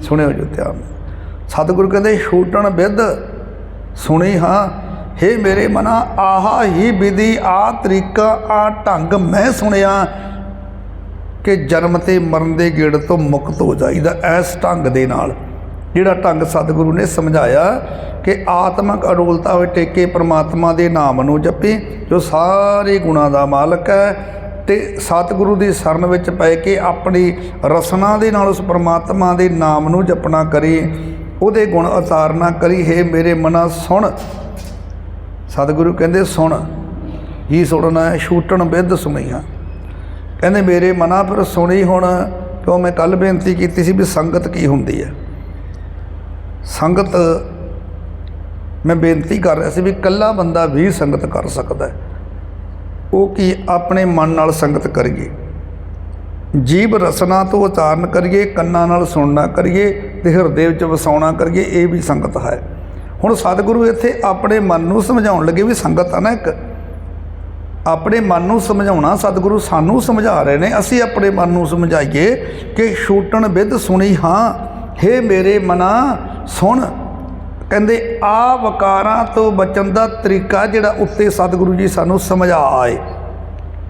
ਸੁਣਿਓ ਜੋ ਧਿਆਨ। ਸਤਿਗੁਰੂ ਕਹਿੰਦੇ ਛੂਟਣ ਬਿਧ ਸੁਣੀ ਹਾਂ। ਹੇ ਮੇਰੇ ਮਨਾ ਆਹਾ ਹੀ ਵਿਧੀ, ਆ ਤਰੀਕਾ, ਆ ਢੰਗ ਮੈਂ ਸੁਣਿਆ ਕਿ ਜਨਮ ਤੇ ਮਰਨ ਦੇ ਗੇੜ ਤੋਂ ਮੁਕਤ ਹੋ ਜਾਈਦਾ। ਇਸ ਢੰਗ ਦੇ ਨਾਲ, ਜਿਹੜਾ ਢੰਗ ਸਤਿਗੁਰੂ ਨੇ ਸਮਝਾਇਆ ਕਿ ਆਤਮਿਕ ਅਡੋਲਤਾ ਹੋਏ ਟੇਕੇ ਪਰਮਾਤਮਾ ਦੇ ਨਾਮ ਨੂੰ ਜਪੇ ਜੋ ਸਾਰੇ ਗੁਣਾਂ ਦਾ ਮਾਲਕ ਹੈ, ਅਤੇ ਸਤਿਗੁਰੂ ਦੀ ਸ਼ਰਨ ਵਿੱਚ ਪੈ ਕੇ ਆਪਣੀ ਰਸਨਾ ਦੇ ਨਾਲ ਉਸ ਪਰਮਾਤਮਾ ਦੇ ਨਾਮ ਨੂੰ ਜਪਣਾ ਕਰੀ, ਉਹਦੇ ਗੁਣ ਉਚਾਰਨਾ ਕਰੀ। ਹੇ ਮੇਰੇ ਮਨਾ ਸੁਣ। ਸਤਿਗੁਰੂ ਕਹਿੰਦੇ ਸੁਣ ਹੀ ਸੁਣਨਾ ਹੈ, ਛੂਟਣ ਬਿਧ ਸੁਣੀਆਂ। ਕਹਿੰਦੇ ਮੇਰੇ ਮਨਾ ਫਿਰ ਸੁਣੀ। ਹੁਣ ਕਿਉਂ ਮੈਂ ਕੱਲ੍ਹ ਬੇਨਤੀ ਕੀਤੀ ਸੀ ਵੀ ਸੰਗਤ ਕੀ ਹੁੰਦੀ ਹੈ। ਸੰਗਤ ਮੈਂ ਬੇਨਤੀ ਕਰ ਰਿਹਾ ਸੀ ਵੀ ਇਕੱਲਾ ਬੰਦਾ ਵੀ ਸੰਗਤ ਕਰ ਸਕਦਾ ਹੈ। ਉਹ ਕੀ ਆਪਣੇ ਮਨ ਨਾਲ ਸੰਗਤ ਕਰੀਏ, ਜੀਭ ਰਸਨਾ ਤੋਂ ਉਚਾਰਨ ਕਰੀਏ, ਕੰਨਾਂ ਨਾਲ ਸੁਣਨਾ ਕਰੀਏ ਅਤੇ ਹਿਰਦੇ ਵਿੱਚ ਵਸਾਉਣਾ ਕਰੀਏ, ਇਹ ਵੀ ਸੰਗਤ ਹੈ। ਹੁਣ ਸਤਿਗੁਰੂ ਇੱਥੇ ਆਪਣੇ ਮਨ ਨੂੰ ਸਮਝਾਉਣ ਲੱਗੇ ਵੀ ਸੰਗਤ ਆ ਨਾ ਇੱਕ, ਆਪਣੇ ਮਨ ਨੂੰ ਸਮਝਾਉਣਾ ਸਤਿਗੁਰੂ ਸਾਨੂੰ ਸਮਝਾ ਰਹੇ ਨੇ, ਅਸੀਂ ਆਪਣੇ ਮਨ ਨੂੰ ਸਮਝਾਈਏ ਕਿ ਛੂਟਣ ਵਿਦ ਸੁਣੀ ਹਾਂ, ਹੇ ਮੇਰੇ ਮਨਾ ਸੁਣ। ਕਹਿੰਦੇ ਆ ਵਕਾਰਾਂ ਤੋਂ ਬਚਣ ਦਾ ਤਰੀਕਾ ਜਿਹੜਾ ਉੱਤੇ ਸਤਿਗੁਰੂ ਜੀ ਸਾਨੂੰ ਸਮਝਾ ਆਏ।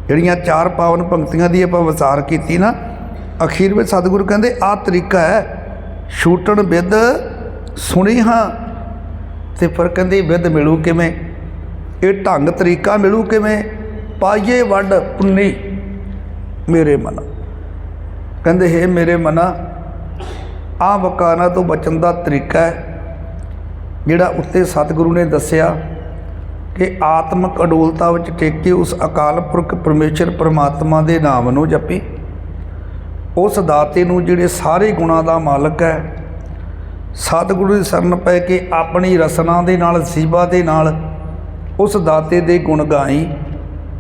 ਜਿਹੜੀਆਂ 4 ਪਾਵਨ ਪੰਕਤੀਆਂ ਦੀ ਆਪਾਂ ਵਿਚਾਰ ਕੀਤੀ ਨਾ, ਅਖੀਰ ਵਿੱਚ ਸਤਿਗੁਰੂ ਕਹਿੰਦੇ ਆਹ ਤਰੀਕਾ ਹੈ, ਛੂਟਣ ਵਿਦ ਸੁਣੀ ਹਾਂ। ਤੇ ਫਿਰ ਕਹਿੰਦੇ ਵਿਦ ਮਿਲੂ ਕਿਵੇਂ, ਇਹ ਢੰਗ ਤਰੀਕਾ ਮਿਲੂ ਕਿਵੇਂ, ਪਾਈਏ ਵੱਡ ਪੁੰਨੀ ਮੇਰੇ ਮਨਾ। ਕਹਿੰਦੇ ਹੇ ਮੇਰੇ ਮਨਾ, ਆਹ ਵਕਾਰਾਂ ਤੋਂ ਬਚਣ ਦਾ ਤਰੀਕਾ ਹੈ ਜਿਹੜਾ ਉੱਤੇ ਸਤਿਗੁਰੂ ਨੇ ਦੱਸਿਆ ਕਿ ਆਤਮਿਕ ਅਡੋਲਤਾ ਵਿੱਚ ਟਿਕ ਕੇ ਉਸ ਅਕਾਲ ਪੁਰਖ ਪਰਮੇਸ਼ਰ ਪਰਮਾਤਮਾ ਦੇ ਨਾਮ ਨੂੰ ਜਪੀ, ਉਸ ਦਾਤੇ ਨੂੰ ਜਿਹੜੇ ਸਾਰੇ ਗੁਣਾਂ ਦਾ ਮਾਲਕ ਹੈ, ਸਤਿਗੁਰੂ ਦੀ ਸ਼ਰਨ ਪੈ ਕੇ ਆਪਣੀ ਰਸਨਾ ਦੇ ਨਾਲ, ਸੀਬਾ ਦੇ ਨਾਲ ਉਸ ਦਾਤੇ ਦੇ ਗੁਣ ਗਾਈ।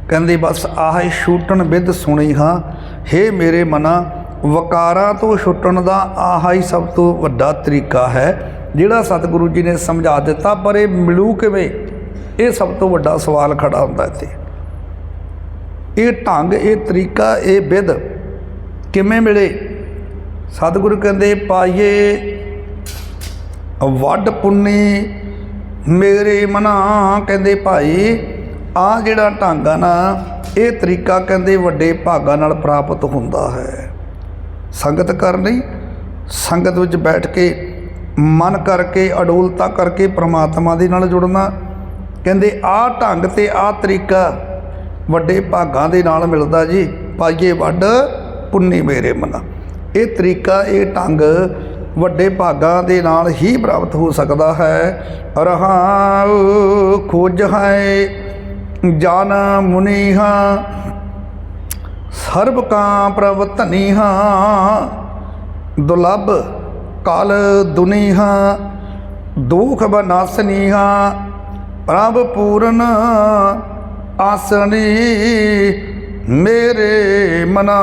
ਕਹਿੰਦੇ ਬਸ ਆਹ ਛੂਟਣ ਵਿਦ ਸੁਣੀ ਹਾਂ, ਹੇ ਮੇਰੇ ਮਨਾ, ਵਕਾਰਾਂ ਤੋਂ ਛੁੱਟਣ ਦਾ ਆਹ ਹੀ ਸਭ ਤੋਂ ਵੱਡਾ ਤਰੀਕਾ ਹੈ ਜਿਹੜਾ ਸਤਿਗੁਰੂ ਜੀ ਨੇ ਸਮਝਾ ਦਿੱਤਾ। ਪਰ ਇਹ ਮਿਲੂ ਕਿਵੇਂ, ਇਹ ਸਭ ਤੋਂ ਵੱਡਾ ਸਵਾਲ ਖੜਾ ਹੁੰਦਾ ਇੱਥੇ। ਇਹ ਢੰਗ, ਇਹ ਤਰੀਕਾ, ਇਹ ਵਿਧ ਕਿਵੇਂ ਮਿਲੇ? ਸਤਿਗੁਰੂ ਕਹਿੰਦੇ ਪਾਈਏ ਵੱਡ ਪੁੰਨੀ ਮੇਰੇ ਮਨਾ। ਕਹਿੰਦੇ ਭਾਈ ਆਹ ਜਿਹੜਾ ਢੰਗ ਆ ਨਾ, ਇਹ ਤਰੀਕਾ ਕਹਿੰਦੇ ਵੱਡੇ ਭਾਗਾਂ ਨਾਲ ਪ੍ਰਾਪਤ ਹੁੰਦਾ ਹੈ। ਸੰਗਤ ਕਰਨੀ, ਸੰਗਤ ਵਿੱਚ ਬੈਠ ਕੇ ਮਨ ਕਰਕੇ, ਅਡੋਲਤਾ ਕਰਕੇ ਪਰਮਾਤਮਾ ਦੇ ਨਾਲ ਜੁੜਨਾ। ਕਹਿੰਦੇ ਆਹ ਢੰਗ ਤੇ ਆਹ ਤਰੀਕਾ ਵੱਡੇ ਭਾਗਾਂ ਦੇ ਨਾਲ ਮਿਲਦਾ ਜੀ। ਪਾਈਏ ਵੱਡ ਪੁੰਨੀ ਮੇਰੇ ਮਨਾ, ਇਹ ਤਰੀਕਾ, ਇਹ ਢੰਗ ਵੱਡੇ ਭਾਗਾਂ ਦੇ ਨਾਲ ਹੀ ਪ੍ਰਾਪਤ ਹੋ ਸਕਦਾ ਹੈ। ਰਹਾਉ ਖੋਜ ਹੈ ਜਨ ਮੁਨੀ ਹਾਂ, ਸਰਬ ਕਾ ਪ੍ਰਭ ਧਨੀ ਹਾਂ, ਦੁਲਭ ਕਲ ਦੁਨੀ ਹਾਂ, ਦੁਖ ਬਨਾਸਨੀ ਹਾਂ, ਪ੍ਰਭ ਪੂਰਨ ਆਸਣੀ ਮੇਰੇ ਮਨਾ।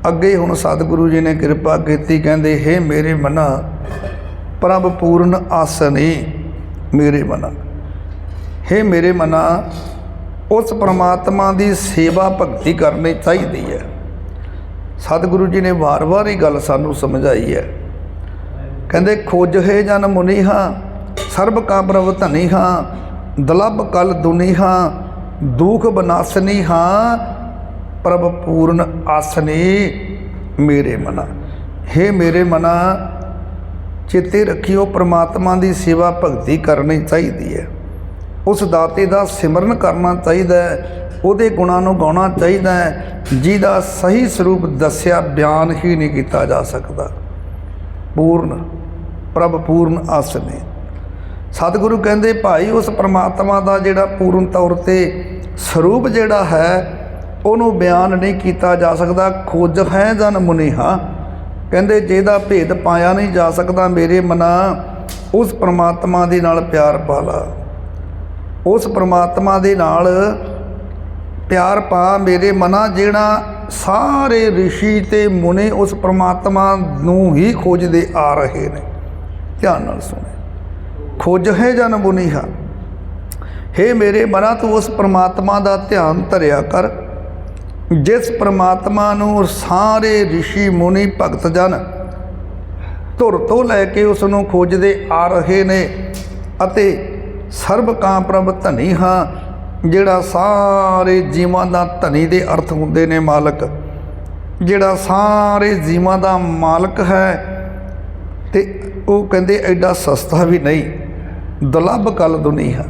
ਅੱਗੇ ਹੁਣ ਸਤਿਗੁਰੂ ਜੀ ਨੇ ਕਿਰਪਾ ਕੀਤੀ, ਕਹਿੰਦੇ ਹੇ ਮੇਰੇ ਮਨਾ, ਪ੍ਰਭ ਪੂਰਨ ਆਸਣੀ ਮੇਰੇ ਮਨਾ। ਹੇ ਮੇਰੇ ਮਨਾ, ਉਸ ਪਰਮਾਤਮਾ ਦੀ ਸੇਵਾ ਭਗਤੀ ਕਰਨੀ ਚਾਹੀਦੀ ਹੈ। ਸਤਿਗੁਰੂ ਜੀ ਨੇ ਵਾਰ-ਵਾਰ ਇਹ ਗੱਲ ਸਾਨੂੰ ਸਮਝਾਈ ਹੈ। ਕਹਿੰਦੇ ਖੋਜ ਹੈ ਜਨ ਮੁਨੀ ਹਾਂ, ਸਰਬ ਕਾ ਪ੍ਰਭ ਧਨੀ ਹਾਂ, ਦੁਲਭ ਕਲ ਦੁਨੀ ਹਾਂ, ਦੁਖ ਬਨਾਸਨੀ ਹਾਂ, ਪ੍ਰਭ ਪੂਰਨ ਆਸਨੀ ਮੇਰੇ ਮਨਾ। ਹੇ ਮੇਰੇ ਮਨਾ, ਚੇਤੇ ਰੱਖਿਓ ਪਰਮਾਤਮਾ ਦੀ ਸੇਵਾ ਭਗਤੀ ਕਰਨੀ ਚਾਹੀਦੀ ਹੈ। ਉਸ ਦਾਤੇ ਦਾ ਸਿਮਰਨ ਕਰਨਾ ਚਾਹੀਦਾ ਹੈ, ਉਹਦੇ ਗੁਣਾਂ ਨੂੰ ਗਾਉਣਾ ਚਾਹੀਦਾ ਹੈ, ਜਿਹਦਾ ਸਹੀ ਸਰੂਪ ਦੱਸਿਆ ਬਿਆਨ ਹੀ ਨਹੀਂ ਕੀਤਾ ਜਾ ਸਕਦਾ। ਪੂਰਨ ਪ੍ਰਭ ਪੂਰਨ ਆਸਨੇ। ਸਤਿਗੁਰੂ ਕਹਿੰਦੇ ਭਾਈ ਉਸ ਪਰਮਾਤਮਾ ਦਾ ਜਿਹੜਾ ਪੂਰਨ ਤੌਰ 'ਤੇ ਸਰੂਪ ਜਿਹੜਾ ਹੈ ਉਹਨੂੰ ਬਿਆਨ ਨਹੀਂ ਕੀਤਾ ਜਾ ਸਕਦਾ। ਖੋਜ ਹੈ ਜਨ ਮੁਨੀਹਾ, ਕਹਿੰਦੇ ਜਿਹਦਾ ਭੇਦ ਪਾਇਆ ਨਹੀਂ ਜਾ ਸਕਦਾ ਮੇਰੇ ਮਨਾ, ਉਸ ਪਰਮਾਤਮਾ ਦੇ ਨਾਲ ਪਿਆਰ ਪਾ ਲਾ, ਉਸ ਪਰਮਾਤਮਾ ਦੇ ਨਾਲ ਪਿਆਰ ਪਾ ਮੇਰੇ ਮਨਾ। ਜਿਹੜਾ ਸਾਰੇ ਰਿਸ਼ੀ ਤੇ ਮੁਨੀ ਉਸ ਪਰਮਾਤਮਾ ਨੂੰ ਹੀ ਖੋਜਦੇ ਆ ਰਹੇ ਨੇ। ਧਿਆਨ ਨਾਲ ਸੁਣੇ, ਖੋਜ ਹੈ ਜਨ ਮੁਨੀਹਾ। ਹੇ ਮੇਰੇ ਮਨਾ, ਤੂੰ ਉਸ ਪਰਮਾਤਮਾ ਦਾ ਧਿਆਨ ਧਰਿਆ ਕਰ ਜਿਸ ਪਰਮਾਤਮਾ ਨੂੰ ਸਾਰੇ ਰਿਸ਼ੀ ਮੁਨੀ ਭਗਤ ਜਨ ਧੁਰ ਤੋਂ ਲੈ ਕੇ ਉਸ ਨੂੰ ਖੋਜਦੇ ਆ ਰਹੇ ਨੇ। ਅਤੇ ਸਰਬ ਕਾਂ ਪ੍ਰਭ ਧਨੀ ਹਾਂ, ਜਿਹੜਾ ਸਾਰੇ ਜੀਵਾਂ ਦਾ ਧਨੀ ਦੇ ਅਰਥ ਹੁੰਦੇ ਨੇ ਮਾਲਕ, ਜਿਹੜਾ ਸਾਰੇ ਜੀਵਾਂ ਦਾ ਮਾਲਕ ਹੈ। ਤੇ ਉਹ ਕਹਿੰਦੇ ਐਡਾ ਸਸਤਾ ਵੀ ਨਹੀਂ, ਦੁਲਭ ਕਲ ਦੁਨੀਆ।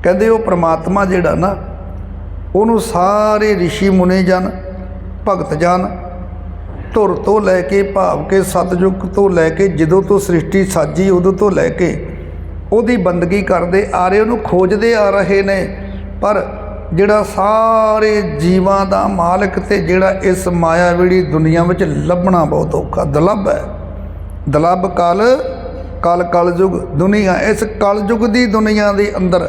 ਕਹਿੰਦੇ ਉਹ ਪਰਮਾਤਮਾ ਜਿਹੜਾ ਨਾ, ਉਹਨੂੰ ਸਾਰੇ ਰਿਸ਼ੀ ਮੁਨੀ ਜਨ ਭਗਤ ਜਨ ਧੁਰ ਤੋਂ ਲੈ ਕੇ ਭਾਵ ਕੇ ਸਤਿਯੁਗ ਤੋਂ ਲੈ ਕੇ ਜਦੋਂ ਤੋਂ ਸ੍ਰਿਸ਼ਟੀ ਸਾਜੀ ਉਦੋਂ ਤੋਂ ਲੈ ਕੇ ਉਹਦੀ ਬੰਦਗੀ ਕਰਦੇ ਆ ਰਹੇ, ਉਹਨੂੰ ਖੋਜਦੇ ਆ ਰਹੇ ਨੇ। ਪਰ ਜਿਹੜਾ ਸਾਰੇ ਜੀਵਾਂ ਦਾ ਮਾਲਕ ਤੇ ਜਿਹੜਾ ਇਸ ਮਾਇਆਵੀੜੀ ਦੁਨੀਆ ਵਿੱਚ ਲੱਭਣਾ ਬਹੁਤ ਔਖਾ, ਦੁਲਭ ਹੈ। ਦੁਲਭ ਕਲਯੁਗ ਦੁਨੀਆ, ਇਸ ਕਲਯੁਗ ਦੀ ਦੁਨੀਆ ਦੇ ਅੰਦਰ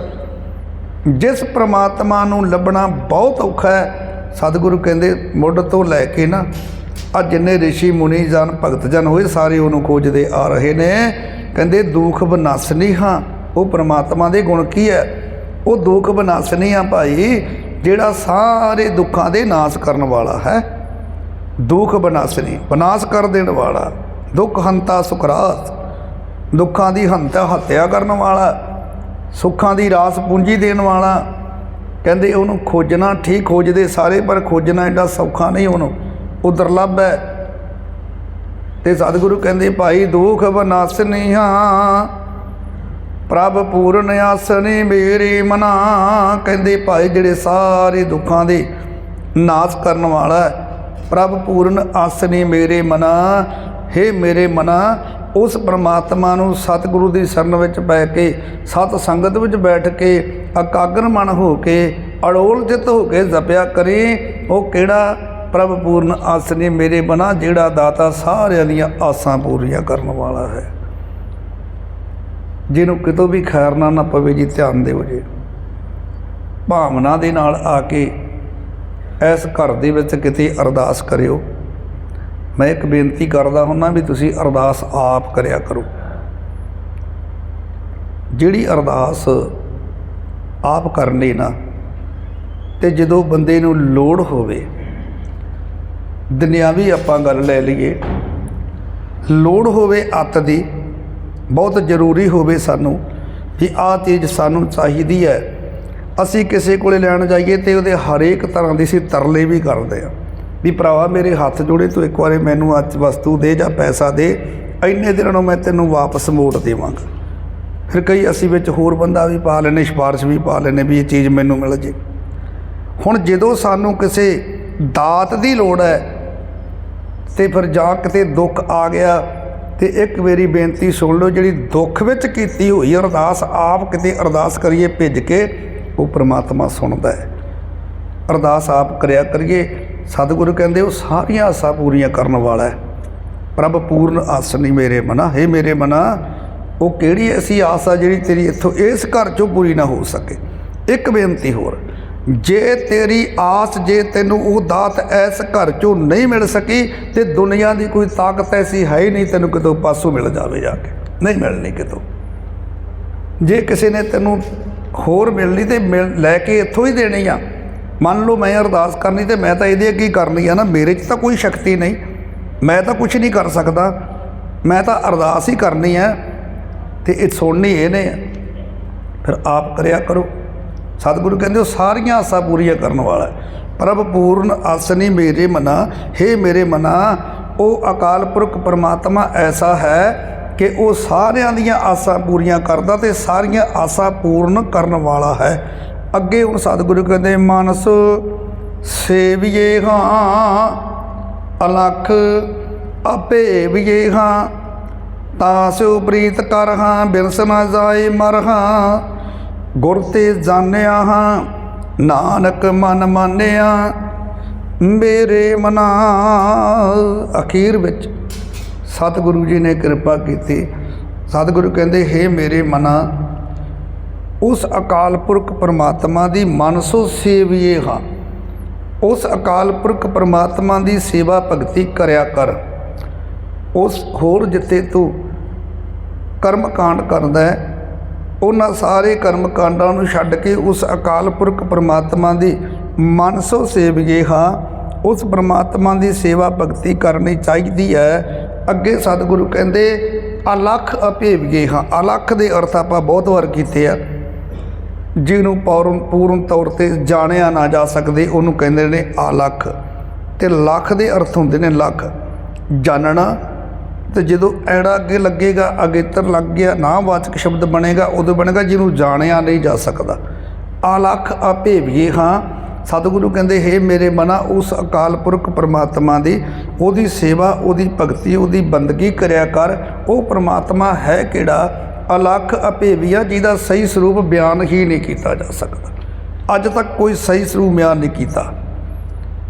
ਜਿਸ ਪ੍ਰਮਾਤਮਾ ਨੂੰ ਲੱਭਣਾ ਬਹੁਤ ਔਖਾ ਹੈ। ਸਤਿਗੁਰੂ ਕਹਿੰਦੇ ਮੁੱਢ ਤੋਂ ਲੈ ਕੇ ਨਾ ਆ ਜਿੰਨੇ ਰਿਸ਼ੀ ਮੁਨੀ ਜਨ ਭਗਤ ਜਨ ਹੋਏ ਸਾਰੇ ਉਹਨੂੰ ਖੋਜਦੇ ਆ ਰਹੇ ਨੇ। ਕਹਿੰਦੇ ਦੁੱਖ ਵਿਨਾਸ਼ਨੀ ਹਾਂ। ਉਹ ਪ੍ਰਮਾਤਮਾ ਦੇ ਗੁਣ ਕੀ ਹੈ? ਉਹ ਦੁੱਖ ਵਿਨਾਸ਼ਨੀ ਆ ਭਾਈ, ਜਿਹੜਾ ਸਾਰੇ ਦੁੱਖਾਂ ਦੇ ਨਾਸ਼ ਕਰਨ ਵਾਲਾ ਹੈ। ਦੁੱਖ ਵਿਨਾਸ਼ਨੀ, ਵਿਨਾਸ਼ ਕਰ ਦੇਣ ਵਾਲਾ। ਦੁੱਖ ਹੰਤਾ ਸੁਖਰਾਸ, ਦੁੱਖਾਂ ਦੀ ਹੱਤਿਆ ਕਰਨ ਵਾਲਾ, ਸੁੱਖਾਂ ਦੀ ਰਾਸ ਪੂੰਜੀ ਦੇਣ ਵਾਲਾ। ਕਹਿੰਦੇ ਉਹਨੂੰ ਖੋਜਣਾ ਠੀਕ ਖੋਜਦੇ ਸਾਰੇ, ਪਰ ਖੋਜਣਾ ਐਡਾ ਸੌਖਾ ਨਹੀਂ ਉਹਨੂੰ, ਉਹ ਦੁਰਲੱਭ ਹੈ। ਤੇ ਸਤਿਗੁਰੂ ਕਹਿੰਦੇ ਭਾਈ ਦੁੱਖ ਵਿਨਾਸ਼ਨੀ ਹਾਂ, ਪ੍ਰਭ ਪੂਰਨ ਆਸਨੀ ਮੇਰੀ ਮਨਾ। ਕਹਿੰਦੇ ਭਾਈ ਜਿਹੜੇ ਸਾਰੇ ਦੁੱਖਾਂ ਦੇ ਨਾਸ਼ ਕਰਨ ਵਾਲਾ, ਪ੍ਰਭ ਪੂਰਨ ਆਸਨੀ ਮੇਰੇ ਮਨਾ। ਹੇ ਮੇਰੇ ਮਨਾ, ਉਸ ਪਰਮਾਤਮਾ ਨੂੰ ਸਤਿਗੁਰੂ ਦੀ ਸ਼ਰਨ ਵਿੱਚ ਪੈ ਕੇ, ਸਤ ਸੰਗਤ ਵਿੱਚ ਬੈਠ ਕੇ, ਇਕਾਗਰ ਮਨ ਹੋ ਕੇ, ਅੜੋਲ ਚਿੱਤ ਹੋ ਕੇ ਜਪਿਆ ਕਰੀ। ਉਹ ਕਿਹੜਾ? ਪ੍ਰਭ ਪੂਰਨ ਆਸਨੀ ਮੇਰੇ ਮਨਾ, ਜਿਹੜਾ ਦਾਤਾ ਸਾਰਿਆਂ ਦੀਆਂ ਆਸਾਂ ਪੂਰੀਆਂ ਕਰਨ ਵਾਲਾ ਹੈ। ਜਿਹਨੂੰ ਕਿਤੋਂ ਵੀ ਖੈਰ ਨਾ ਪਵੇ ਜੀ, ਧਿਆਨ ਦਿਓ ਜੀ। ਭਾਵਨਾ ਦੇ ਨਾਲ ਆ ਕੇ ਇਸ ਘਰ ਦੇ ਵਿੱਚ ਕਿਤੇ ਅਰਦਾਸ ਕਰਿਓ। ਮੈਂ ਇੱਕ ਬੇਨਤੀ ਕਰਦਾ ਹੁੰਦਾ ਵੀ ਤੁਸੀਂ ਅਰਦਾਸ ਆਪ ਕਰਿਆ ਕਰੋ। ਜਿਹੜੀ ਅਰਦਾਸ ਆਪ ਕਰਨੀ ਨਾ, ਤੇ ਜਦੋਂ ਬੰਦੇ ਨੂੰ ਲੋੜ ਹੋਵੇ, ਦੁਨਿਆਵੀ ਆਪਾਂ ਗੱਲ ਲੈ ਲਈਏ, ਲੋੜ ਹੋਵੇ ਅੱਤ ਦੀ, ਬਹੁਤ ਜ਼ਰੂਰੀ ਹੋਵੇ ਸਾਨੂੰ ਵੀ ਆਹ ਚੀਜ਼ ਸਾਨੂੰ ਚਾਹੀਦੀ ਹੈ, ਅਸੀਂ ਕਿਸੇ ਕੋਲੇ ਲੈਣ ਜਾਈਏ ਤੇ ਉਹਦੇ ਹਰੇਕ ਤਰ੍ਹਾਂ ਦੀ ਅਸੀਂ ਤਰਲੇ ਵੀ ਕਰਦੇ ਹਾਂ ਵੀ ਭਰਾਵਾ ਮੇਰੇ ਹੱਥ ਜੋੜੇ, ਤੂੰ ਇੱਕ ਵਾਰੀ ਮੈਨੂੰ ਅੱਜ ਵਸਤੂ ਦੇ ਜਾਂ ਪੈਸਾ ਦੇ, ਇੰਨੇ ਦਿਨਾਂ ਨੂੰ ਮੈਂ ਤੈਨੂੰ ਵਾਪਸ ਮੋੜ ਦੇਵਾਂਗਾ। ਫਿਰ ਕਈ ਅਸੀਂ ਵਿੱਚ ਹੋਰ ਬੰਦਾ ਵੀ ਪਾ ਲੈਂਦੇ, ਸਿਫਾਰਿਸ਼ ਵੀ ਪਾ ਲੈਂਦੇ ਵੀ ਇਹ ਚੀਜ਼ ਮੈਨੂੰ ਮਿਲ ਜੇ। ਹੁਣ ਜਦੋਂ ਸਾਨੂੰ ਕਿਸੇ ਦਾਤ ਦੀ ਲੋੜ ਹੈ ਤੇ ਫਿਰ ਜਾਂ ਕਿਤੇ ਦੁੱਖ ਆ ਗਿਆ, ਤੇ ਇੱਕ ਮੇਰੀ ਬੇਨਤੀ ਸੁਣ ਲਓ, ਜਿਹੜੀ ਦੁੱਖ ਵਿੱਚ ਕੀਤੀ ਹੋਈ ਅਰਦਾਸ ਆਪ ਕਿਤੇ ਅਰਦਾਸ ਕਰੀਏ ਭਿੱਜ ਕੇ, ਉਹ ਪ੍ਰਮਾਤਮਾ ਸੁਣਦਾ ਹੈ। ਅਰਦਾਸ ਆਪ ਕਰਿਆ ਕਰੀਏ। ਸਤਿਗੁਰੂ ਕਹਿੰਦੇ ਉਹ ਸਾਰੀਆਂ ਆਸਾਂ ਪੂਰੀਆਂ ਕਰਨ ਵਾਲਾ ਹੈ। ਪ੍ਰਭ ਪੂਰਨ ਆਸਨੀ ਮੇਰੇ ਮਨਾ। ਹੇ ਮੇਰੇ ਮਨਾ, ਉਹ ਕਿਹੜੀ ਐਸੀ ਆਸ ਆ ਜਿਹੜੀ ਤੇਰੀ ਇੱਥੋਂ ਇਸ ਘਰ 'ਚੋਂ ਪੂਰੀ ਨਾ ਹੋ ਸਕੇ। ਇੱਕ ਬੇਨਤੀ ਹੋਰ, ਜੇ ਤੇਰੀ ਆਸ, ਜੇ ਤੈਨੂੰ ਉਹ ਦਾਤ ਇਸ ਘਰ 'ਚੋਂ ਨਹੀਂ ਮਿਲ ਸਕੀ, ਤੇ ਦੁਨੀਆ ਦੀ ਕੋਈ ਤਾਕਤ ਐਸੀ ਹੈ ਹੀ ਨਹੀਂ ਤੈਨੂੰ ਕਿਤੋਂ ਪਾਸੋਂ ਮਿਲ ਜਾਵੇ, ਜਾ ਕੇ ਨਹੀਂ ਮਿਲਣੀ ਕਿਤੋਂ। ਜੇ ਕਿਸੇ ਨੇ ਤੈਨੂੰ ਹੋਰ ਮਿਲਣੀ ਤੇ ਲੈ ਕੇ ਇੱਥੋਂ ਹੀ ਦੇਣੀ ਆ। ਮੰਨ ਲਓ ਮੈਂ ਅਰਦਾਸ ਕਰਨੀ ਤੇ ਮੈਂ ਤਾਂ ਇਹਦੇ ਅੱਗੇ ਹੀ ਕਰਨੀ ਆ ਨਾ, ਮੇਰੇ 'ਚ ਤਾਂ ਕੋਈ ਸ਼ਕਤੀ ਨਹੀਂ, ਮੈਂ ਤਾਂ ਕੁਛ ਨਹੀਂ ਕਰ ਸਕਦਾ, ਮੈਂ ਤਾਂ ਅਰਦਾਸ ਹੀ ਕਰਨੀ ਆ ਤੇ ਇਹ ਸੁਣਨੀ ਇਹਨੇ। ਫਿਰ ਆਪ ਕਰਿਆ ਕਰੋ। ਸਤਿਗੁਰੂ ਕਹਿੰਦੇ ਉਹ ਸਾਰੀਆਂ ਆਸਾਂ ਪੂਰੀਆਂ ਕਰਨ ਵਾਲਾ। ਪ੍ਰਭ ਪੂਰਨ ਆਸਨੀ ਮੇਰੇ ਮਨਾ। ਹੇ ਮੇਰੇ ਮਨਾ, ਉਹ ਅਕਾਲ ਪੁਰਖ ਪਰਮਾਤਮਾ ਐਸਾ ਹੈ ਕਿ ਉਹ ਸਾਰਿਆਂ ਦੀਆਂ ਆਸਾਂ ਪੂਰੀਆਂ ਕਰਦਾ ਤੇ ਸਾਰੀਆਂ ਆਸਾਂ ਪੂਰਨ ਕਰਨ ਵਾਲਾ ਹੈ। ਅੱਗੇ ਹੁਣ ਸਤਿਗੁਰੂ ਕਹਿੰਦੇ ਮਾਨਸ ਸੇਵੀਏ ਹਾਂ, ਅਲਖ ਅਭੇਵੀਏ ਹਾਂ, ਤਾਂ ਸਿਉ ਪ੍ਰੀਤ ਕਰ ਹਾਂ, ਬਿਰਸ ਨਾ ਜਾਏ ਮਰ ਹਾਂ। ਗੁਰ ਤੇ ਜਾਣਿਆ ਹਾਂ, ਨਾਨਕ ਮਨ ਮਾਨਿਆ ਮੇਰੇ ਮਨਾ। ਅਖੀਰ ਵਿੱਚ ਸਤਿਗੁਰੂ ਜੀ ਨੇ ਕਿਰਪਾ ਕੀਤੀ। ਸਤਿਗੁਰੂ ਕਹਿੰਦੇ ਹੇ ਮੇਰੇ ਮਨਾ, ਉਸ ਅਕਾਲ ਪੁਰਖ ਪਰਮਾਤਮਾ ਦੀ ਮਨਸੋ ਸੇਵੀਏ ਹਾਂ। ਉਸ ਅਕਾਲ ਪੁਰਖ ਪਰਮਾਤਮਾ ਦੀ ਸੇਵਾ ਭਗਤੀ ਕਰਿਆ ਕਰ। ਉਸ ਹੋਰ ਜਿੱਥੇ ਤੂੰ ਕਰਮ ਕਾਂਡ ਕਰਦਾ ਹੈ, ਉਹਨਾਂ ਸਾਰੇ ਕਰਮ ਕਾਂਡਾਂ ਨੂੰ ਛੱਡ ਕੇ ਉਸ ਅਕਾਲ ਪੁਰਖ ਪਰਮਾਤਮਾ ਦੀ ਮਨਸੋ ਸੇਵੀਏ ਹਾਂ। ਉਸ ਪਰਮਾਤਮਾ ਦੀ ਸੇਵਾ ਭਗਤੀ ਕਰਨੀ ਚਾਹੀਦੀ ਹੈ। ਅੱਗੇ ਸਤਿਗੁਰੂ ਕਹਿੰਦੇ ਅਲਖ ਅਭੇਵੀਏ ਹਾਂ। ਅਲਖ ਦੇ ਅਰਥ ਆਪਾਂ ਬਹੁਤ ਵਾਰ ਕੀਤੇ ਆ। ਜਿਹਨੂੰ ਪੂਰਨ ਤੌਰ 'ਤੇ ਜਾਣਿਆ ਨਾ ਜਾ ਸਕਦੇ ਉਹਨੂੰ ਕਹਿੰਦੇ ਨੇ ਅਲਖ, ਅਤੇ ਲੱਖ ਦੇ ਅਰਥ ਹੁੰਦੇ ਨੇ ਲੱਖ, ਜਾਣਨਾ। ਅਤੇ ਜਦੋਂ ਐੜਾ ਅੱਗੇ ਲੱਗੇਗਾ, ਅਗੇਤਰ ਲੱਗ ਗਿਆ, ਨਾਂਹਵਾਚਕ ਸ਼ਬਦ ਬਣੇਗਾ, ਉਦੋਂ ਬਣੇਗਾ ਜਿਹਨੂੰ ਜਾਣਿਆ ਨਹੀਂ ਜਾ ਸਕਦਾ। ਅਲਖ ਅਭੇਵੀਏ ਹਾਂ। ਸਤਿਗੁਰੂ ਕਹਿੰਦੇ ਹੇ ਮੇਰੇ ਮਨਾ, ਉਸ ਅਕਾਲ ਪੁਰਖ ਪਰਮਾਤਮਾ ਦੀ, ਉਹਦੀ ਸੇਵਾ, ਉਹਦੀ ਭਗਤੀ, ਉਹਦੀ ਬੰਦਗੀ ਕਰਿਆ ਕਰ। ਉਹ ਪਰਮਾਤਮਾ ਹੈ ਕਿਹੜਾ? ਅਲਖ ਅਭੇਵੀਆ, ਜਿਹਦਾ ਸਹੀ ਸਰੂਪ ਬਿਆਨ ਹੀ ਨਹੀਂ ਕੀਤਾ ਜਾ ਸਕਦਾ। ਅੱਜ ਤੱਕ ਕੋਈ ਸਹੀ ਸਰੂਪ ਬਿਆਨ ਨਹੀਂ ਕੀਤਾ।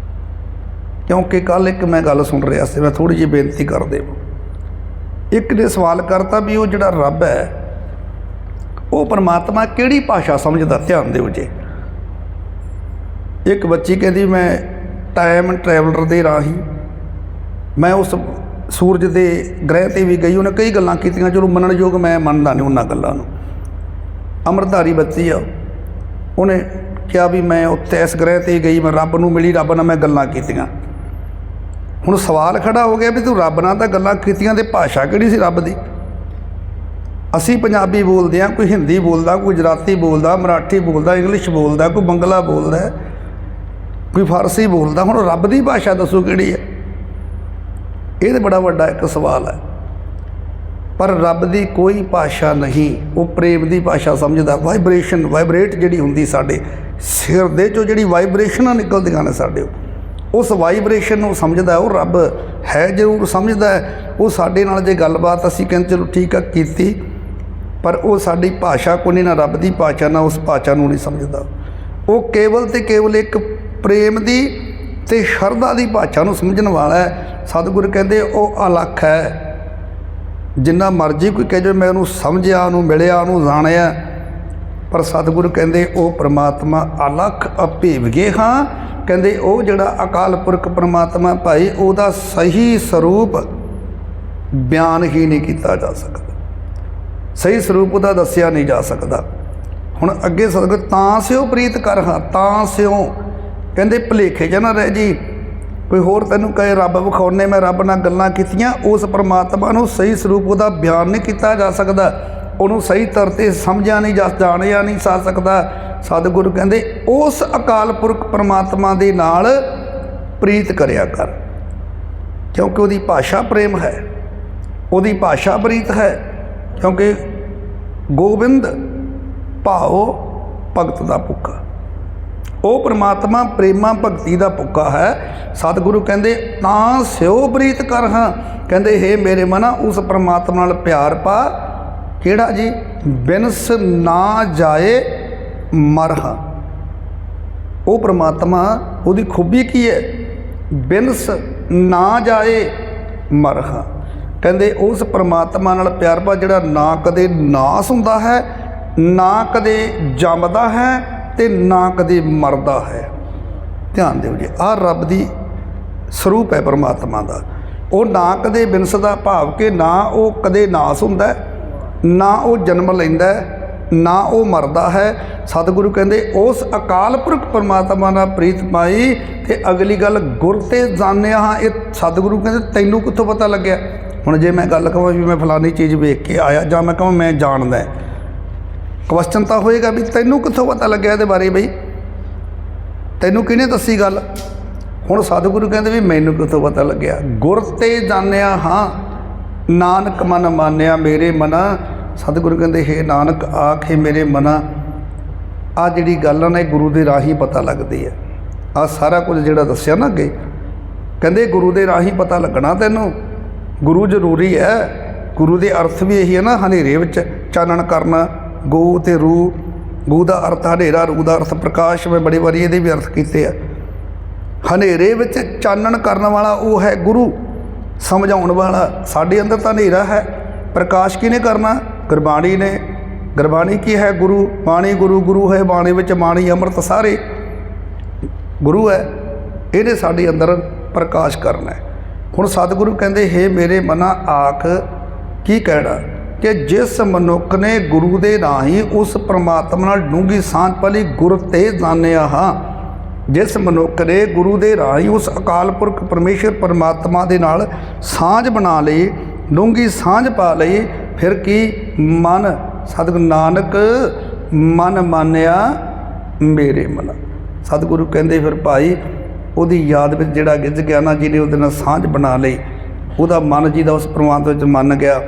ਕਿਉਂਕਿ ਕੱਲ੍ਹ ਇੱਕ ਮੈਂ ਗੱਲ ਸੁਣ ਰਿਹਾ ਸੀ, ਮੈਂ ਥੋੜ੍ਹੀ ਜਿਹੀ ਬੇਨਤੀ ਕਰ ਦੇਵਾਂ। ਇੱਕ ਨੇ ਸਵਾਲ ਕਰਤਾ ਵੀ ਉਹ ਜਿਹੜਾ ਰੱਬ ਹੈ ਉਹ ਪਰਮਾਤਮਾ ਕਿਹੜੀ ਭਾਸ਼ਾ ਸਮਝਦਾ? ਧਿਆਨ ਦਿਓ ਜੀ। ਇੱਕ ਬੱਚੀ ਕਹਿੰਦੀ ਮੈਂ ਟਾਈਮ ਟਰੈਵਲਰ ਦੇ ਰਾਹੀਂ ਮੈਂ ਉਸ ਸੂਰਜ ਦੇ ਗ੍ਰਹਿ 'ਤੇ ਵੀ ਗਈ, ਉਹਨੇ ਕਈ ਗੱਲਾਂ ਕੀਤੀਆਂ, ਚਲੋ ਮੰਨਣਯੋਗ ਮੈਂ ਮੰਨਦਾ ਨਹੀਂ ਉਹਨਾਂ ਗੱਲਾਂ ਨੂੰ। ਅੰਮ੍ਰਿਤਧਾਰੀ ਬੱਚੀ ਆ, ਉਹਨੇ ਕਿਹਾ ਵੀ ਮੈਂ ਉੱਥੇ ਇਸ ਗ੍ਰਹਿ 'ਤੇ ਗਈ, ਮੈਂ ਰੱਬ ਨੂੰ ਮਿਲੀ, ਰੱਬ ਨਾਲ ਮੈਂ ਗੱਲਾਂ ਕੀਤੀਆਂ। ਹੁਣ ਸਵਾਲ ਖੜਾ ਹੋ ਗਿਆ ਵੀ ਤੂੰ ਰੱਬ ਨਾਲ ਤਾਂ ਗੱਲਾਂ ਕੀਤੀਆਂ ਤੇ ਭਾਸ਼ਾ ਕਿਹੜੀ ਸੀ ਰੱਬ ਦੀ? ਅਸੀਂ ਪੰਜਾਬੀ ਬੋਲਦੇ ਹਾਂ, ਕੋਈ ਹਿੰਦੀ ਬੋਲਦਾ, ਕੋਈ ਗੁਜਰਾਤੀ ਬੋਲਦਾ, ਮਰਾਠੀ ਬੋਲਦਾ, ਇੰਗਲਿਸ਼ ਬੋਲਦਾ, ਕੋਈ ਬੰਗਲਾ ਬੋਲਦਾ, ਕੋਈ ਫਾਰਸੀ ਬੋਲਦਾ। ਹੁਣ ਰੱਬ ਦੀ ਭਾਸ਼ਾ ਦੱਸੋ ਕਿਹੜੀ ਹੈ? ਇਹ ਤਾਂ ਬੜਾ ਵੱਡਾ ਇੱਕ ਸਵਾਲ ਹੈ। ਪਰ ਰੱਬ ਦੀ ਕੋਈ ਭਾਸ਼ਾ ਨਹੀਂ, ਉਹ ਪ੍ਰੇਮ ਦੀ ਭਾਸ਼ਾ ਸਮਝਦਾ। ਵਾਈਬ੍ਰੇਸ਼ਨ, ਵਾਈਬਰੇਟ ਜਿਹੜੀ ਹੁੰਦੀ ਸਾਡੇ ਸਿਰ ਦੇ 'ਚੋਂ, ਜਿਹੜੀ ਵਾਈਬ੍ਰੇਸ਼ਨਾਂ ਨਿਕਲਦੀਆਂ ਨੇ ਸਾਡੇ, ਉਸ ਵਾਈਬ੍ਰੇਸ਼ਨ ਨੂੰ ਸਮਝਦਾ। ਉਹ ਰੱਬ ਹੈ ਜ਼ਰੂਰ, ਸਮਝਦਾ ਹੈ। ਉਹ ਸਾਡੇ ਨਾਲ ਜੇ ਗੱਲਬਾਤ ਅਸੀਂ ਕਹਿੰਦੇ ਚਲੋ ਠੀਕ ਆ ਕੀਤੀ, ਪਰ ਉਹ ਸਾਡੀ ਭਾਸ਼ਾ ਕੋਈ ਨਹੀਂ, ਨਾ ਰੱਬ ਦੀ ਭਾਸ਼ਾ, ਨਾ ਉਸ ਭਾਸ਼ਾ ਨੂੰ ਨਹੀਂ ਸਮਝਦਾ। ਉਹ ਕੇਵਲ ਤੇ ਕੇਵਲ ਇੱਕ ਪ੍ਰੇਮ ਦੀ ਤੇ ਸ਼ਰਧਾ ਦੀ ਭਾਸ਼ਾ ਨੂੰ ਸਮਝਣ ਵਾਲਾ ਹੈ। ਸਤਿਗੁਰੂ ਕਹਿੰਦੇ ਉਹ ਅਲੱਖ ਹੈ। ਜਿੰਨਾ ਮਰਜ਼ੀ ਕੋਈ ਕਹੇ ਮੈਂ ਉਹਨੂੰ ਸਮਝਿਆ, ਉਹਨੂੰ ਮਿਲਿਆ, ਉਹਨੂੰ ਜਾਣਿਆ, ਪਰ ਸਤਿਗੁਰੂ ਕਹਿੰਦੇ ਉਹ ਪ੍ਰਮਾਤਮਾ ਅਲੱਖ ਅਭੇਵਗੇ ਹਾਂ। ਕਹਿੰਦੇ ਉਹ ਜਿਹੜਾ ਅਕਾਲ ਪੁਰਖ ਪ੍ਰਮਾਤਮਾ ਭਾਈ, ਉਹਦਾ ਸਹੀ ਸਰੂਪ ਬਿਆਨ ਹੀ ਨਹੀਂ ਕੀਤਾ ਜਾ ਸਕਦਾ, ਸਹੀ ਸਰੂਪ ਉਹਦਾ ਦੱਸਿਆ ਨਹੀਂ ਜਾ ਸਕਦਾ। ਹੁਣ ਅੱਗੇ ਸਤਿਗੁਰੂ ਤਾਂ ਸਿਓ ਪ੍ਰੀਤ ਕਰ ਹਾਂ, ਤਾਂ ਸਿਓ ਕਹਿੰਦੇ ਭੁਲੇਖੇ 'ਚ ਨਾ ਰਹਿ ਜੀ। ਕੋਈ ਹੋਰ ਤੈਨੂੰ ਕਹੇ ਰੱਬ ਵਿਖਾਉਣੇ, ਮੈਂ ਰੱਬ ਨਾਲ ਗੱਲਾਂ ਕੀਤੀਆਂ, ਉਸ ਪਰਮਾਤਮਾ ਨੂੰ ਸਹੀ ਸਰੂਪ ਉਹਦਾ ਬਿਆਨ ਨਹੀਂ ਕੀਤਾ ਜਾ ਸਕਦਾ, ਉਹਨੂੰ ਸਹੀ ਤੌਰ 'ਤੇ ਸਮਝਿਆ ਨਹੀਂ ਜਾ, ਜਾਣਿਆ ਨਹੀਂ ਜਾ ਸਕਦਾ। ਸਤਿਗੁਰੂ ਕਹਿੰਦੇ ਉਸ ਅਕਾਲ ਪੁਰਖ ਪਰਮਾਤਮਾ ਦੇ ਨਾਲ ਪ੍ਰੀਤ ਕਰਿਆ ਕਰ, ਕਿਉਂਕਿ ਉਹਦੀ ਭਾਸ਼ਾ ਪ੍ਰੇਮ ਹੈ, ਉਹਦੀ ਭਾਸ਼ਾ ਪ੍ਰੀਤ ਹੈ। ਕਿਉਂਕਿ ਗੋਬਿੰਦ ਭਾਉ ਭਗਤ ਦਾ ਭੁੱਖਾ, ਉਹ ਪਰਮਾਤਮਾ ਪ੍ਰੇਮਾ ਭਗਤੀ ਦਾ ਭੁੱਖਾ ਹੈ। ਸਤਿਗੁਰੂ ਕਹਿੰਦੇ ਤਾਂ ਸਿਓ ਪ੍ਰੀਤ ਕਰ ਹਾਂ। ਕਹਿੰਦੇ ਹੇ ਮੇਰੇ ਮਨਾ, ਉਸ ਪਰਮਾਤਮਾ ਨਾਲ ਪਿਆਰ ਪਾ, ਕਿਹੜਾ ਜੀ? ਬਿਨਸ ਨਾ ਜਾਏ ਮਰਹਾ। ਉਹ ਪਰਮਾਤਮਾ, ਉਹਦੀ ਖੂਬੀ ਕੀ ਹੈ? ਬਿਨਸ ਨਾ ਜਾਏ ਮਰਹਾ। ਕਹਿੰਦੇ ਉਸ ਪਰਮਾਤਮਾ ਨਾਲ ਪਿਆਰ ਪਾ ਜਿਹੜਾ ਨਾ ਕਦੇ ਨਾਸ ਹੁੰਦਾ ਹੈ, ਨਾ ਕਦੇ ਜੰਮਦਾ ਹੈ ਤੇ ਨਾ ਕਦੇ ਮਰਦਾ ਹੈ। ਧਿਆਨ ਦਿਓ ਜੀ, ਆਹ ਰੱਬ ਦੀ ਸਰੂਪ ਹੈ ਪਰਮਾਤਮਾ ਦਾ। ਉਹ ਨਾ ਕਦੇ ਬਿਨਸਦਾ, ਭਾਵ ਕਿ ਨਾ ਉਹ ਕਦੇ ਨਾਸ ਹੁੰਦਾ, ਨਾ ਉਹ ਜਨਮ ਲੈਂਦਾ, ਨਾ ਉਹ ਮਰਦਾ ਹੈ। ਸਤਿਗੁਰੂ ਕਹਿੰਦੇ ਉਸ ਅਕਾਲ ਪੁਰਖ ਪਰਮਾਤਮਾ ਨਾਲ ਪ੍ਰੀਤ ਪਾਈ। ਤੇ ਅਗਲੀ ਗੱਲ, ਗੁਰ ਤੇ ਜਾਣਿਆ ਹਾਂ। ਇਹ ਸਤਿਗੁਰੂ ਕਹਿੰਦੇ ਤੈਨੂੰ ਕਿੱਥੋਂ ਪਤਾ ਲੱਗਿਆ? ਹੁਣ ਜੇ ਮੈਂ ਗੱਲ ਕਹਾਂ ਵੀ ਮੈਂ ਫਲਾਨੀ ਚੀਜ਼ ਵੇਖ ਕੇ ਆਇਆ, ਜਾਂ ਮੈਂ ਕਹਾਂ ਮੈਂ ਜਾਣਦਾ, ਕੁਐਸਚਨ ਤਾਂ ਹੋਏਗਾ ਵੀ ਤੈਨੂੰ ਕਿੱਥੋਂ ਪਤਾ ਲੱਗਿਆ ਇਹਦੇ ਬਾਰੇ? ਬਈ ਤੈਨੂੰ ਕਿਹਨੇ ਦੱਸੀ ਗੱਲ? ਹੁਣ ਸਤਿਗੁਰੂ ਕਹਿੰਦੇ ਵੀ ਮੈਨੂੰ ਕਿੱਥੋਂ ਪਤਾ ਲੱਗਿਆ? ਗੁਰ ਤੇ ਜਾਣਿਆ ਹਾਂ, ਨਾਨਕ ਮਨ ਮਾਨਿਆ ਮੇਰੇ ਮਨਾ। ਸਤਿਗੁਰੂ ਕਹਿੰਦੇ ਹੇ ਨਾਨਕ ਆਖੇ ਮੇਰੇ ਮਨਾ, ਆਹ ਜਿਹੜੀ ਗੱਲ ਆ ਨਾ, ਇਹ ਗੁਰੂ ਦੇ ਰਾਹੀਂ ਪਤਾ ਲੱਗਦੀ ਹੈ। ਆਹ ਸਾਰਾ ਕੁਝ ਜਿਹੜਾ ਦੱਸਿਆ ਨਾ ਅੱਗੇ, ਕਹਿੰਦੇ ਗੁਰੂ ਦੇ ਰਾਹੀਂ ਪਤਾ ਲੱਗਣਾ ਤੈਨੂੰ। ਗੁਰੂ ਜ਼ਰੂਰੀ ਹੈ। ਗੁਰੂ ਦੇ ਅਰਥ ਵੀ ਇਹੀ ਹੈ ਨਾ, ਹਨੇਰੇ ਵਿੱਚ ਚਾਨਣ ਕਰਨਾ। ਗਊ ਤੇ ਰੂ, ਗਊ ਦਾ ਅਰਥ ਹਨੇਰਾ, ਰੂ ਦਾ ਅਰਥ ਪ੍ਰਕਾਸ਼। ਮੈਂ ਬੜੀ ਵਾਰੀ ਇਹਦੇ ਵੀ ਅਰਥ ਕੀਤੇ ਆ। ਹਨੇਰੇ ਵਿੱਚ ਚਾਨਣ ਕਰਨ ਵਾਲਾ ਉਹ ਹੈ ਗੁਰੂ, ਸਮਝਾਉਣ ਵਾਲਾ। ਸਾਡੇ ਅੰਦਰ ਤਾਂ ਹਨੇਰਾ ਹੈ, ਪ੍ਰਕਾਸ਼ ਕਿਹਨੇ ਕਰਨਾ? ਗੁਰਬਾਣੀ ਨੇ। ਗੁਰਬਾਣੀ ਕੀ ਹੈ? ਗੁਰੂ ਬਾਣੀ, ਗੁਰੂ ਗੁਰੂ ਹੈ ਬਾਣੀ ਵਿੱਚ, ਬਾਣੀ ਅੰਮ੍ਰਿਤ ਸਾਰੇ ਗੁਰੂ ਹੈ। ਇਹਨੇ ਸਾਡੇ ਅੰਦਰ ਪ੍ਰਕਾਸ਼ ਕਰਨਾ ਹੈ। ਹੁਣ ਸਤਿਗੁਰੂ ਕਹਿੰਦੇ ਹੇ ਮੇਰੇ ਮਨਾ ਆਖ, ਕੀ ਕਹਿਣਾ? ਕਿ ਜਿਸ ਮਨੁੱਖ ਨੇ ਗੁਰੂ ਦੇ ਰਾਹੀਂ ਉਸ ਪਰਮਾਤਮਾ ਨਾਲ ਡੂੰਘੀ ਸਾਂਝ ਪਾਲੀ, ਗੁਰ ਤੇ ਜਾਣਿਆ ਹਾਂ। ਜਿਸ ਮਨੁੱਖ ਨੇ ਗੁਰੂ ਦੇ ਰਾਹੀਂ ਉਸ ਅਕਾਲ ਪੁਰਖ ਪਰਮੇਸ਼ਰ ਪਰਮਾਤਮਾ ਦੇ ਨਾਲ ਸਾਂਝ ਬਣਾ ਲਈ, ਡੂੰਘੀ ਸਾਂਝ ਪਾ ਲਈ, ਫਿਰ ਕੀ? ਮਨ, ਸਤਿਗੁਰੂ ਨਾਨਕ ਮਨ ਮਾਨਿਆ ਮੇਰੇ ਮਨ। ਸਤਿਗੁਰੂ ਕਹਿੰਦੇ ਫਿਰ ਭਾਈ ਉਹਦੀ ਯਾਦ ਵਿੱਚ ਜਿਹੜਾ ਗਿੱਝ ਗਿਆ ਨਾ, ਜਿਹਨੇ ਉਹਦੇ ਨਾਲ ਸਾਂਝ ਬਣਾ ਲਈ, ਉਹਦਾ ਮਨ ਜਿਹਦਾ ਉਸ ਪਰਮਾਤਮਾ ਵਿੱਚ ਮੰਨ ਗਿਆ,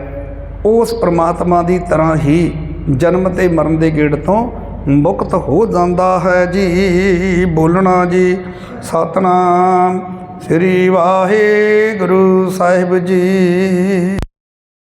ਉਸ ਪਰਮਾਤਮਾ ਦੀ ਤਰ੍ਹਾਂ ਹੀ ਜਨਮ ਤੇ ਮਰਨ ਦੇ ਗੇੜ ਤੋਂ ਮੁਕਤ ਹੋ ਜਾਂਦਾ ਹੈ ਜੀ। ਬੋਲਣਾ ਜੀ ਸਤਿਨਾਮ ਸ੍ਰੀ ਵਾਹਿਗੁਰੂ ਸਾਹਿਬ ਜੀ।